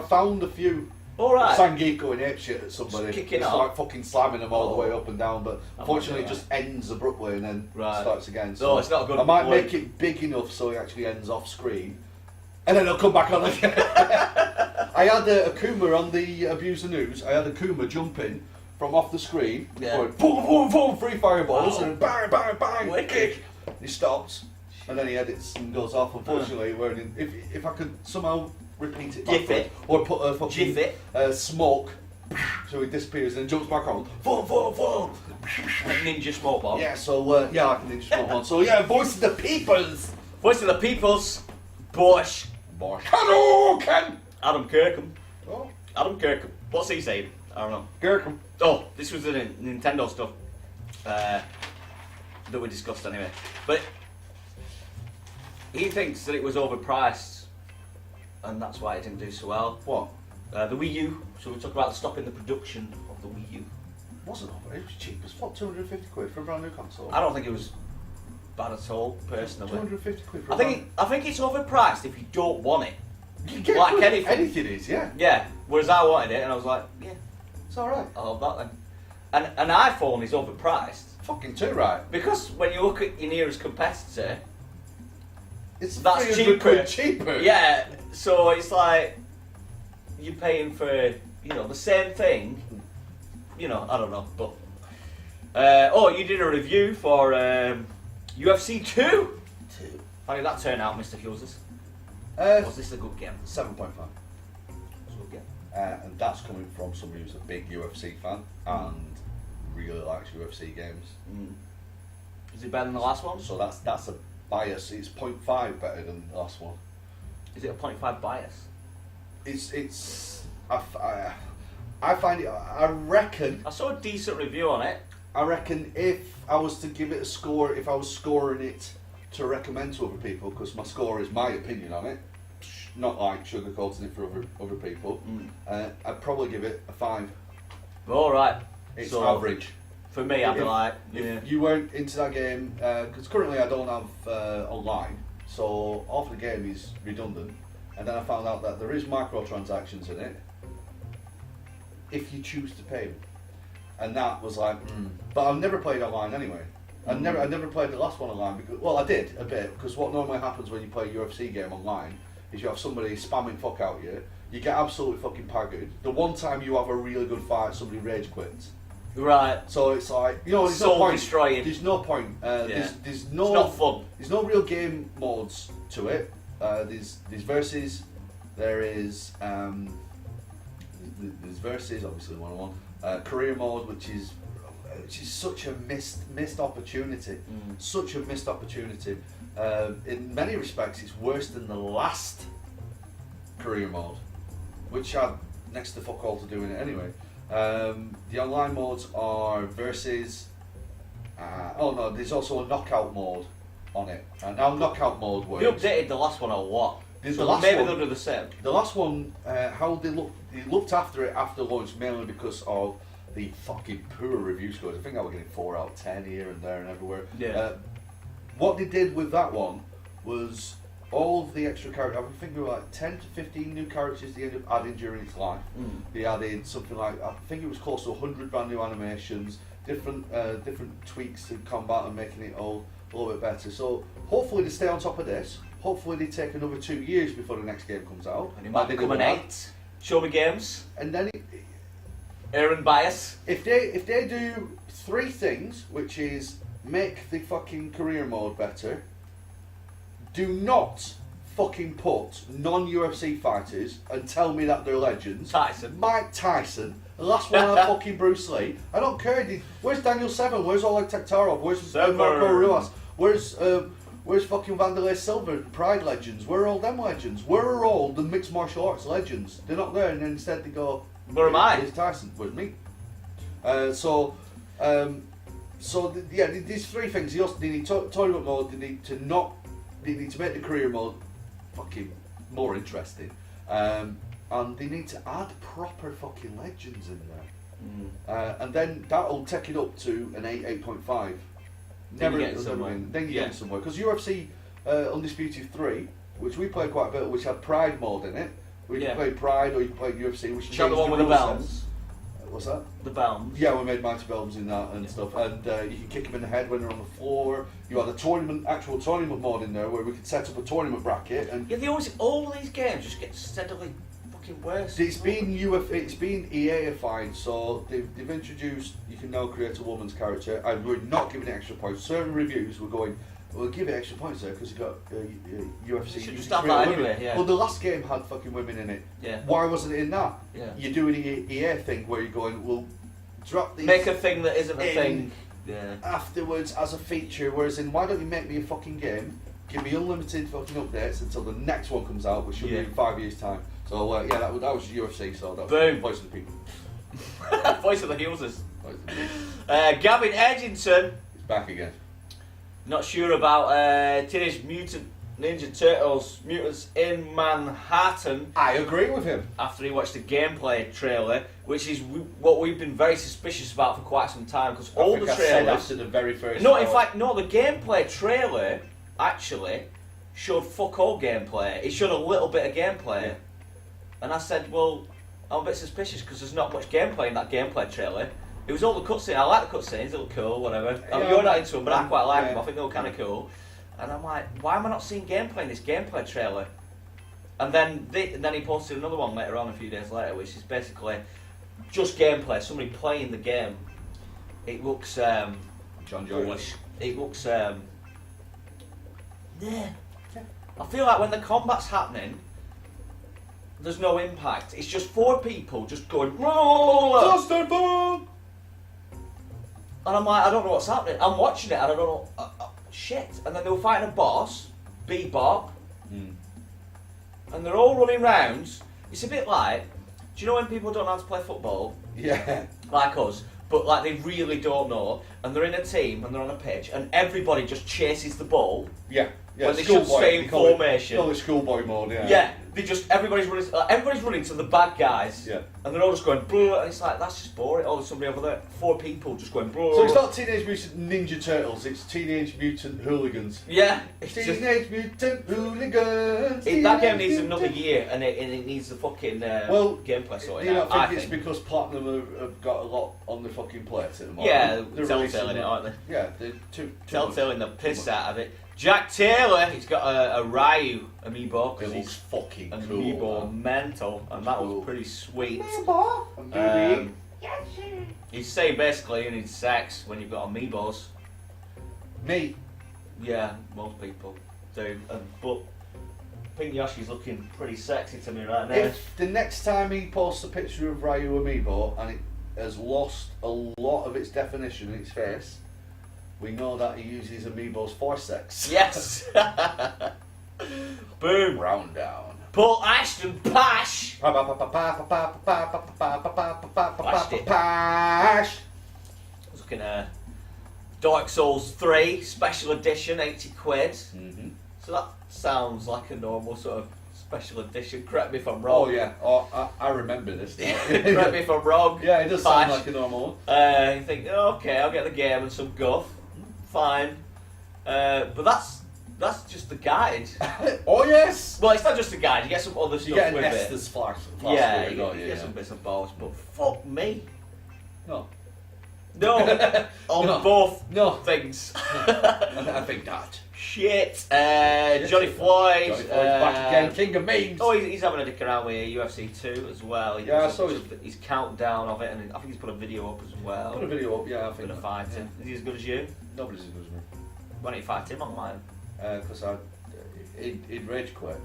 found a few. Alright. Sangeet going ape shit at somebody. Just kicking it's off. like fucking slamming them all the way up and down, but unfortunately it just ends abruptly and then starts again. So no, it's not good. I might make it big enough so it actually ends off screen. And then it'll come back on again. I had a Akuma on the Abuser News. I had a Akuma jumping from off the screen, going boom, boom, boom, 3 fireballs, and bang, bang, bang, kick. He stops, and then he edits and goes off. Unfortunately, if I could somehow repeat it, or put a fucking smoke, so he disappears and then jumps back on. Boom. Ninja smoke bomb. Yeah, so I can ninja smoke bomb. So yeah, voice of the peoples. Voice of the peoples. Bosh. Hello, Ken. Adam Kirkham. Oh. Adam Kirkham. What's he saying? I don't know. Kirkham. Oh, this was the Nintendo stuff that we discussed anyway. But he thinks that it was overpriced, and that's why it didn't do so well. What? The Wii U. So we talk about stopping the production of the Wii U. Wasn't over. It was cheap as fuck. 250 quid for a brand new console. I don't think it was bad at all, personally. 250 quid for I think it's overpriced if you don't want it. You get like anything is, yeah. Yeah. Whereas I wanted it, and I was like, yeah, it's all right. I'll have that then. And an iPhone is overpriced. Fucking too right. Because when you look at your nearest competitor, it's that's cheaper. Yeah. So it's like you're paying for the same thing. I don't know, but you did a review for UFC 2. How did that turn out, Mr. Hughes? Was this a good game? 7.5. It was a good game. And that's coming from somebody who's a big UFC fan and really likes UFC games. Is it better than the last one? So that's a bias. It's 0.5 better than the last one. Is it a 0.5 bias? I find it. I reckon. I saw a decent review on it. I reckon if I was to give it a score, if I was scoring it to recommend to other people, because my score is my opinion on it, not like sugarcoating it for other people, I'd probably give it a 5. All right. It's so average. For me, I'd be like, if you weren't into that game, because currently I don't have online, so half the game is redundant, and then I found out that there is microtransactions in it if you choose to pay them. And that was like, but I've never played online anyway. I never played the last one online because, well, I did a bit, because what normally happens when you play a UFC game online is you have somebody spamming fuck out you get absolutely fucking paggered. The one time you have a really good fight, somebody rage quits. Right. So it's like, there's soul no point. destroying. There's no point. There's no. It's not fun. There's no real game modes to it. There's versus. There is there's versus, obviously 1-on-1. Career mode, which is such a missed opportunity. Such a missed opportunity. In many respects, it's worse than the last career mode, which had next to fuck all to do in it anyway. The online modes are versus. There's also a knockout mode on it. And now knockout mode works. They updated the last one a lot. So maybe they'll do the same. The last one, how they looked after it after launch mainly because of the fucking poor review scores. I think I was getting 4 out of 10 here and there and everywhere. Yeah. What they did with that one was all of the extra characters. I think there were like 10 to 15 new characters they ended up adding during its life. They added something like, I think it was close to 100 brand new animations, different tweaks to combat and making it all a little bit better. So hopefully they stay on top of this. Hopefully they take another 2 years before the next game comes out. And it might become an 8. Show me games. And then Aaron Bias. If they do 3 things, which is make the fucking career mode better, do not fucking put non-UFC fighters and tell me that they're legends. Tyson. Mike Tyson. The last one had fucking Bruce Lee. I don't care. Where's Daniel Severn? Where's Oleg Taktarov? Where's Marco Ruas? Where's fucking Vanderlei Silva? Pride legends. Where are all them legends? Where are all the mixed martial arts legends? They're not there, and then instead they go, where am I? Where's Tyson? Where's me? These 3 things. They need tournament mode. They need to make the career mode fucking more interesting, and they need to add proper fucking legends in there. And then that'll take it up to an 8.5. Then you get somewhere. Then you get somewhere. Because UFC Undisputed 3, which we played quite a bit, which had Pride mode in it. We can play Pride or you can play UFC, which is the one with the bells. What's that? The bells. Yeah, we made mighty bells in that and stuff. And you can kick them in the head when they're on the floor. You had a actual tournament mode in there where we could set up a tournament bracket. And yeah, all these games just get steadily fucking worse. It's been EA-ified, so they've introduced, you can now create a woman's character, and we're not giving it extra points. Certain reviews were going, we'll give it extra points there because you've got UFC. You should just have that anyway, yeah. Well, the last game had fucking women in it. Yeah. Why wasn't it in that? Yeah. You're doing an EA thing where you're going, we'll drop these. Make a thing that isn't a thing. Yeah. Afterwards as a feature, whereas in, why don't you make me a fucking game, give me unlimited fucking updates until the next one comes out, which should be in 5 years' time. So that was UFC, so that was Boom. Voice of the People. Voice of the Users. Gavin Edgington. He's back again. Not sure about Teenage Mutant Ninja Turtles Mutants in Manhattan. I agree with him. After he watched the gameplay trailer, which is what we've been very suspicious about for quite some time, because all the trailers. After the very first. No, in fact, no. The gameplay trailer actually showed fuck all gameplay. It showed a little bit of gameplay, and I said, well, I'm a bit suspicious because there's not much gameplay in that gameplay trailer. It was all the cutscenes. I like the cutscenes; they look cool, whatever. You're not into them, but I quite like them. I think they look kind of cool. And I'm like, why am I not seeing gameplay in this gameplay trailer? And then he posted another one later on, a few days later, which is basically just gameplay. Somebody playing the game. It looks John Jones. It looks yeah. I feel like when the combat's happening, there's no impact. It's just 4 people just going. Touchdown bomb! And I'm like, I don't know what's happening. I'm watching it and I don't know. Shit. And then they were fighting a boss, Bebop, and they're all running round. It's a bit like, do you know when people don't know how to play football? Yeah. Like us, but like they really don't know, and they're in a team and they're on a pitch, and everybody just chases the ball. Yeah. Yeah, when they should stay in formation. Call it schoolboy mode, yeah. Yeah, everybody's running to the bad guys. Yeah. And they're all just going, blah, and it's like, that's just boring. Oh, there's somebody over there. 4 people just going, blah. So it's not Teenage Mutant Ninja Turtles, it's Teenage Mutant Hooligans. Yeah. Teenage Mutant Hooligans. That game needs another year, and it needs the fucking gameplay sorted out. Do you not think it's because Platinum have got a lot on the fucking plates at the moment? Yeah, they're Telltale-ing it, aren't they? Yeah, they're Telltale-ing the piss out of it. Jack Taylor, he's got a Ryu amiibo. It looks fucking cool. Amiibo mental, and that was pretty sweet. Amiibo. He's saying basically you need sex when you've got amiibos. Me? Yeah, most people do. But Pink Yoshi's looking pretty sexy to me right now. If the next time he posts a picture of Ryu amiibo and it has lost a lot of its definition in its face, we know that he uses amiibos for sex. Yes! Boom! Round down. Paul Ashton Pash! Pash! Looking at Dark Souls 3 Special Edition, 80 quid. Mm-hmm. So that sounds like a normal sort of special edition. Correct me if I'm wrong. Oh yeah, I remember this. Correct me if I'm wrong. Yeah, it does sound like a normal one. You think, okay, I'll get the game and some guff. Fine. But that's just the guide. Oh yes! Well, it's not just a guide, you get some other stuff you get with Estes it. Flash Yeah, you get some bits and bobs, but fuck me. No. On both things. I think that. Shit. Johnny Floyd. Back again, king of memes. Oh, he's having a dick around with UFC 2 as well. Yeah, I saw his countdown of it, and I think he's put a video up as well. Put a video up, yeah, I think. Gonna fight him. Is he as good as you? Nobody's as good as me. Why don't you fight him online? Because he'd rage quit.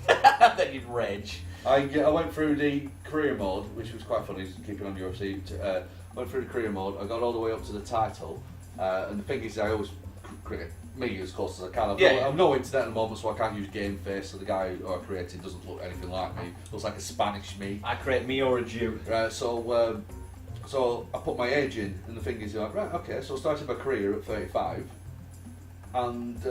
Then you'd rage. I went through the career mode, which was quite funny, keeping on UFC. Went through the career mode, I got all the way up to the title, and the thing is, I always create me as close as I can. I've no internet at the moment, so I can't use game face, so the guy who I created doesn't look anything like me. Looks like a Spanish me. I create me or a Jew. So I put my age in, and the thing is, you're like, right, okay, so I started my career at 35, and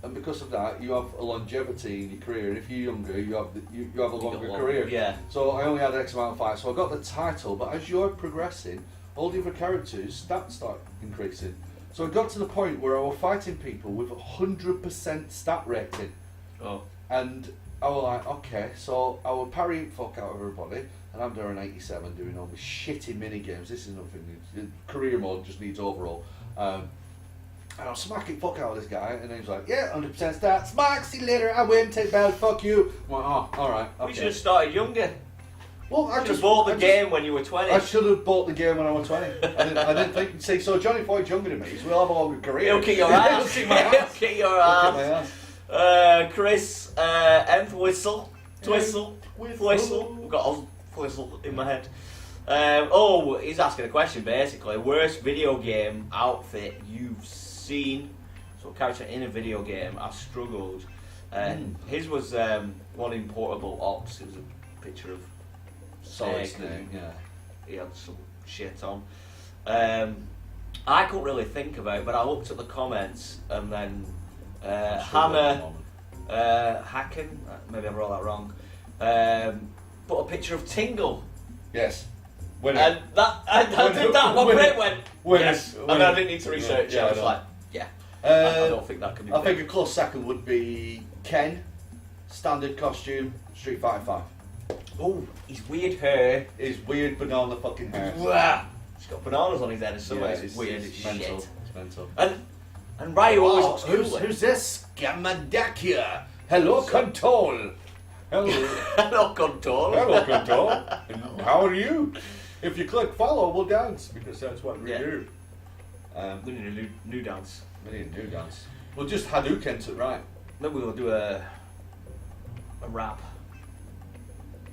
and because of that, you have a longevity in your career. And if you're younger, you have a longer career. Yeah. So I only had X amount of fights, so I got the title. But as you're progressing, all the other characters' stats start increasing. So it got to the point where I was fighting people with 100% stat rating. Oh. And I was like, okay, so I would parry fuck out of everybody, and I'm doing 87, doing all these shitty mini games. This is nothing. Career mode just needs overall. And I'm smacking fuck out of this guy, and he's like, yeah, 100% stat, smack, see you later, I win, take belt, fuck you. I'm like, oh, alright, okay. We should have started younger. Well, I just bought the game when you were 20. I should have bought the game when I was 20. I didn't think. See, so Johnny Floyd's younger than me, so we'll have a longer career. He'll kick your ass. He'll kick my ass. He'll kick your ass. Chris, M for whistle. Twistle. Whistle. We've got a whistle in my head. He's asking a question basically. Worst video game outfit you've seen? So, character in a video game. I've struggled. His was one in Portable Ops. It was a picture of Solid Snake. Snake, yeah. He had some shit on. I couldn't really think about it, but I looked at the comments and then Hannah Hacken, maybe I wrote that wrong, put a picture of Tingle. Yes. Winner. And I did that, my brain went, yes. Winner. And I didn't need to research it, I was like, yeah. I don't think that can be I think a close second would be Ken, standard costume, Street Fighter 5. Oh, his weird hair. His weird banana fucking hair. Wow. He's got bananas on his head or something. Yeah, it's weird as mental. shit. It's mental. And Ryu always looks cool. Who's this? Gamadakia. Hello, Control. Hello. Hello, Control. Hello, Control. And how are you? If you click follow, we'll dance, because that's what we do. We need a new dance. We need a new dance. We'll just Hadouken it right. Maybe we'll do a rap.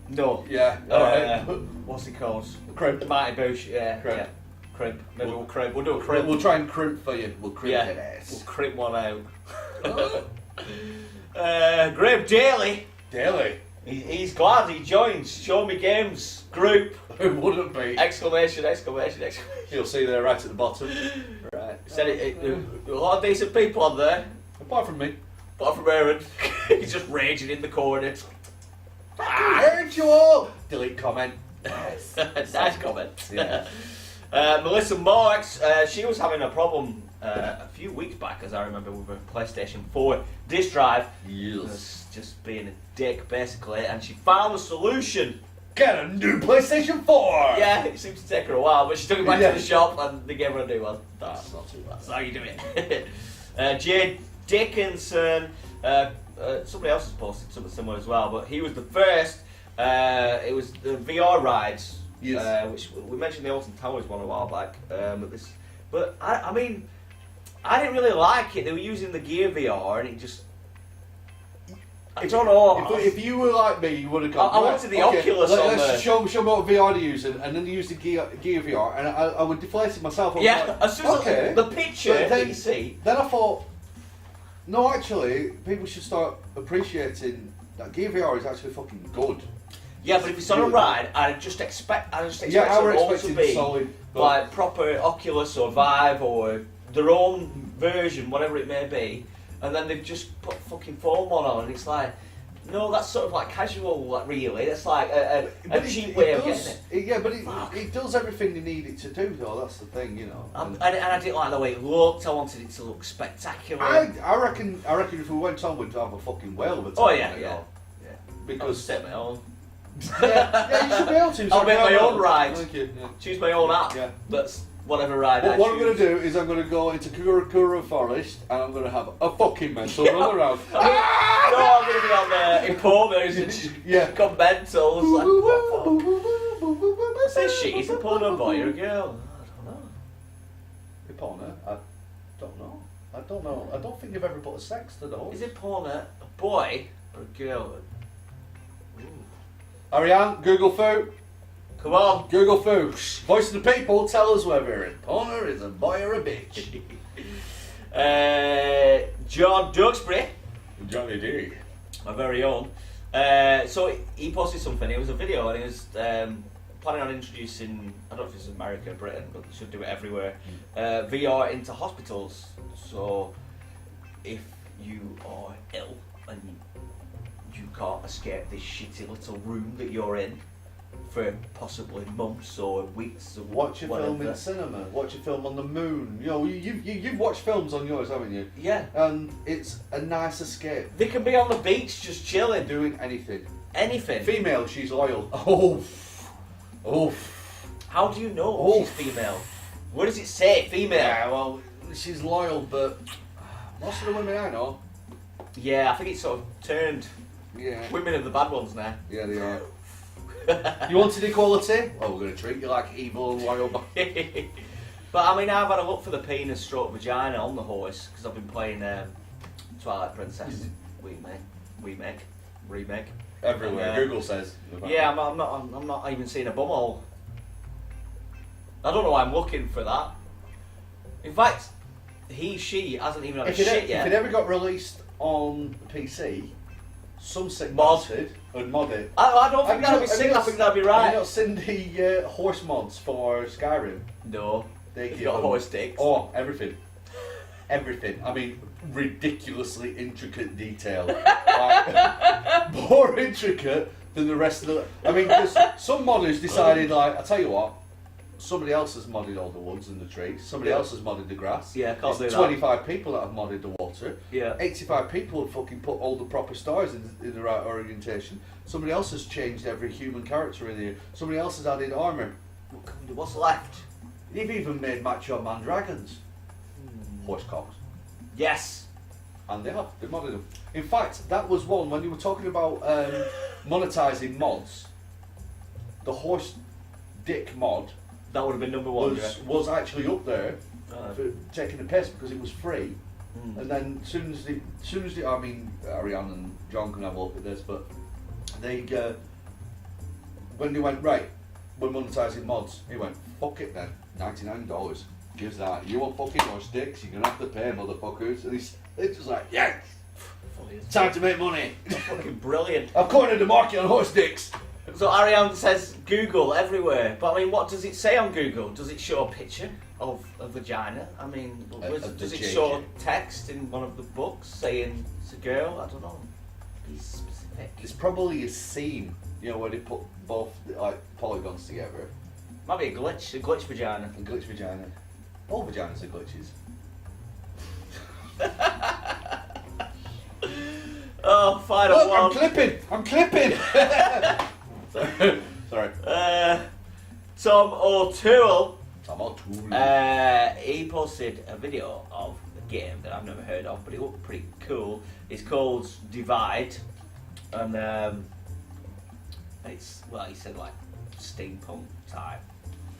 No. Yeah. What's it called? Crimp. Mighty Boosh. Yeah. Crimp. Yeah. Crimp. Maybe we'll crimp. We'll do a crimp. We'll try and crimp for you. We'll crimp Yeah. your ass. We'll crimp one out. Graham Daly. Daily. He's glad he joins Show Me Games group. Who wouldn't be? Exclamation, exclamation, exclamation. You'll see there right at the bottom. Right. Said a lot of decent people on there. Apart from me. Apart from Aaron. He's just raging in the corner. I heard you all! Delete comment. Nice comment. Yeah. Melissa Marks, she was having a problem a few weeks back, as I remember, with her PlayStation 4 disc drive. Yes. Was just being a dick, basically, and she found a solution. Get a new PlayStation 4! Yeah, it seemed to take her a while, but she took it back to the shop and they gave her a new one. That's not too bad. That's how you do it. Jade Dickinson, somebody else has posted something similar as well, but he was the first. It was the VR rides, which we mentioned the Alton Towers one a while back. But I mean, I didn't really like it. They were using the Gear VR, and it just. I don't know. If you were like me, you would have gone. I wanted the Oculus on let's there. show me what VR to use, and then they use the Gear VR, and I would deflate it myself. Yeah, as soon as the picture that you see. Then I thought, no, actually, people should start appreciating that Gear VR is actually fucking good. Yeah, but if it's on a ride, I just expect them all to be solid, like proper Oculus or Vive or their own version, whatever it may be, and then they've just put fucking foam on, and it's like, no, that's sort of like casual, like really. That's like a cheap way of getting it. Yeah, but it does everything they need it to do, though. That's the thing, you know. And I didn't like the way it looked. I wanted it to look spectacular. I reckon if we went on, we'd have a fucking whale of a time. Oh yeah. Because I'll set my own. Yeah, you should be able to. I'll make my own ride. Thank you. Yeah. Choose my own app. Yeah. That's whatever ride I What I'm choose. going to do is I'm going to go into Kura Forest and I'm going to have a fucking mental run around. No, I'm going to be on there, Iponas and come mental. It's like, what the fuck? What's this shit? Is Ipona a boy or a girl? I don't know. Ipona? I don't know. I don't think you've ever put a sex to those. Is Ipona a boy or a girl? Ariane, Google Foo. Come on. Google Foo. Voice of the people, tell us whether Ipona is a boy or a bitch. John Duxbury. Johnny D. My very own. So he posted something. It was a video, and he was planning on introducing. I don't know if it's America or Britain, but they should do it everywhere. VR into hospitals. So if you are ill and you can't escape this shitty little room that you're in for possibly months or weeks or Watch a whatever. film in cinema. Watch a film on the moon. You know, you've watched films on yours, haven't you? Yeah. And it's a nice escape. They can be on the beach just chilling. Doing anything. Anything. Female, she's loyal. Oh. How do you know Oh. she's female? Where does it say female? Yeah, well, she's loyal, but most of the women I know. Yeah, I think it's sort of turned. Yeah. Women are the bad ones now. Yeah, they are. You wanted equality? Well, we're going to treat you like evil and loyal. But I mean, I've had a look for the penis stroke vagina on the horse because I've been playing Twilight Princess remake. Everywhere. And, Google says. Yeah, I'm not even seeing a bumhole. I don't know why I'm looking for that. In fact, she hasn't even had a shit yet. If it ever got released on PC, some sick Mod. bastard would mod it. I don't think that'd be sick. I think that'd be Have right. you not seen the horse mods for Skyrim? No, They you've give got them- horse dicks. Oh, everything. Everything. I mean, ridiculously intricate detail. Like, more intricate than the rest of the... I mean, 'cause some modders decided, like, I tell you what, somebody else has modded all the woods and the trees. Somebody else has modded the grass. Yeah, can't There's do that. 25 people that have modded the water. Yeah. 85 people have fucking put all the proper stars in the right orientation. Somebody else has changed every human character in here. Somebody else has added armour. What's left? They've even made macho man dragons. Horse cocks. Yes. And they modded them. In fact, that was one, when you were talking about monetising mods, the horse dick mod That would have been number one. was actually up there Right. for taking the piss because it was free. And then soon as the I mean, Ariane and John can have a look at this, but they when they went, right, we're monetising mods, he went, fuck it then, $99. Gives that. You want fucking horse dicks, you're gonna have to pay, motherfuckers. And it's just like, yes, time to make money. Fucking brilliant. I've cornered the market on horse dicks. So Ariane says Google everywhere, but I mean, what does it say on Google? Does it show a picture of a vagina? I mean, does it show text in one of the books saying it's a girl? I don't know. Be specific. It's probably a seam, you know, where they put both like polygons together. Might be a glitch vagina. A glitch vagina. All vaginas are glitches. Oh, final Look, one. I'm clipping. Sorry. Tom O'Toole. Tom O'Toole. He posted a video of a game that I've never heard of, but it looked pretty cool. It's called Divide, and it's, well, he said like steampunk type,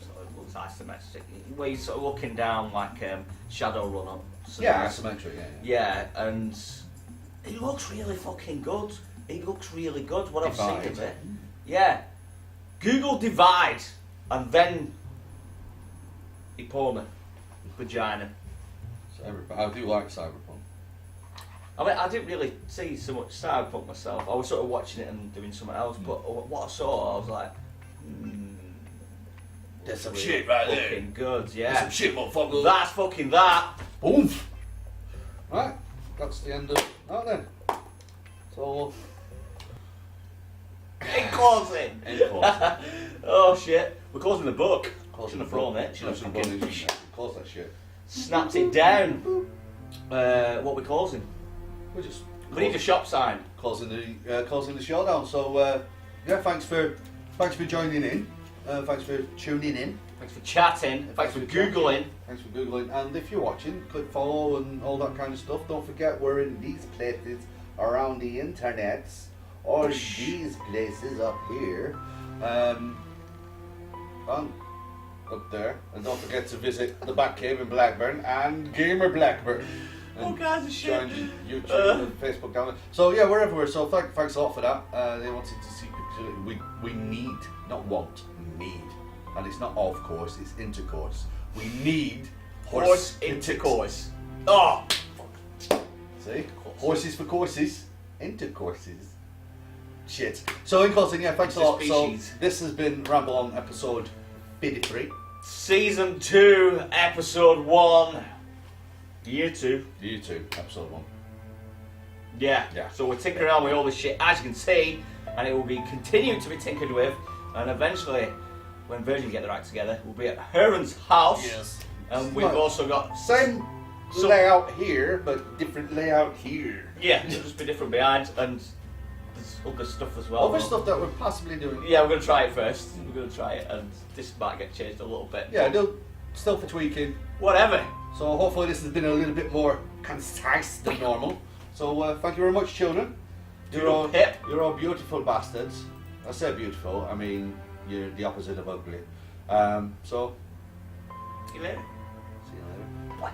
so it looks isometric, where you're sort of looking down like Shadowrun. Yeah, isometric. Yeah. Yeah, and it looks really fucking good. It looks really good. What I've seen of it. Yeah. Google Divide, and then Epona, vagina. I do like cyberpunk. I mean, I didn't really see so much cyberpunk myself. I was sort of watching it and doing something else, but what I saw, I was like, There's some really shit right there. fucking good, There's yeah. some shit, motherfucker. That's fucking that. Boom. Right, that's the end of that then. So, In closing. Oh shit. We're closing the book. Shouldn't have thrown it. Should have fucking close that shit. snapped it down. What are we closing? We're just We need a shop sign. closing the show down. So yeah, thanks for joining in. Thanks for tuning in. Thanks for chatting. Thanks for Googling. Thanks for googling. And if you're watching, click follow and all that kind of stuff. Don't forget we're in these places around the internets, or these places up here, and up there. And don't forget to visit the Batcave in Blackburn and Gamer Blackburn. All kinds of shit. Join the YouTube and Facebook down there. So yeah, we're everywhere. So thanks a lot for that. They wanted to see pictures. We need, not want, need. And it's not of course, it's intercourse. We need Horse intercourse. Oh! See? Horses for courses, intercourses. Shit. So in closing, yeah, thanks a lot. So this has been Ramble On episode 53. Season 2, episode 1. Year 2. YouTube, episode 1. Yeah. Yeah. So we're tinkering around with all this shit, as you can see, and it will be continued to be tinkered with, and eventually, when Virgin get their act together, we'll be at Heron's house. Yes. And we've Right. also got Same layout here, but different layout here. yeah, it'll just be different behind, and there's other stuff as well. Other stuff that we're possibly doing. Yeah, we're gonna try it first. We're gonna try it, and this might get changed a little bit. Yeah, still for tweaking. Whatever. So hopefully this has been a little bit more concise than normal. So thank you very much, children. You're all beautiful bastards. I say beautiful, I mean you're the opposite of ugly. So See you later. see you later. Bye.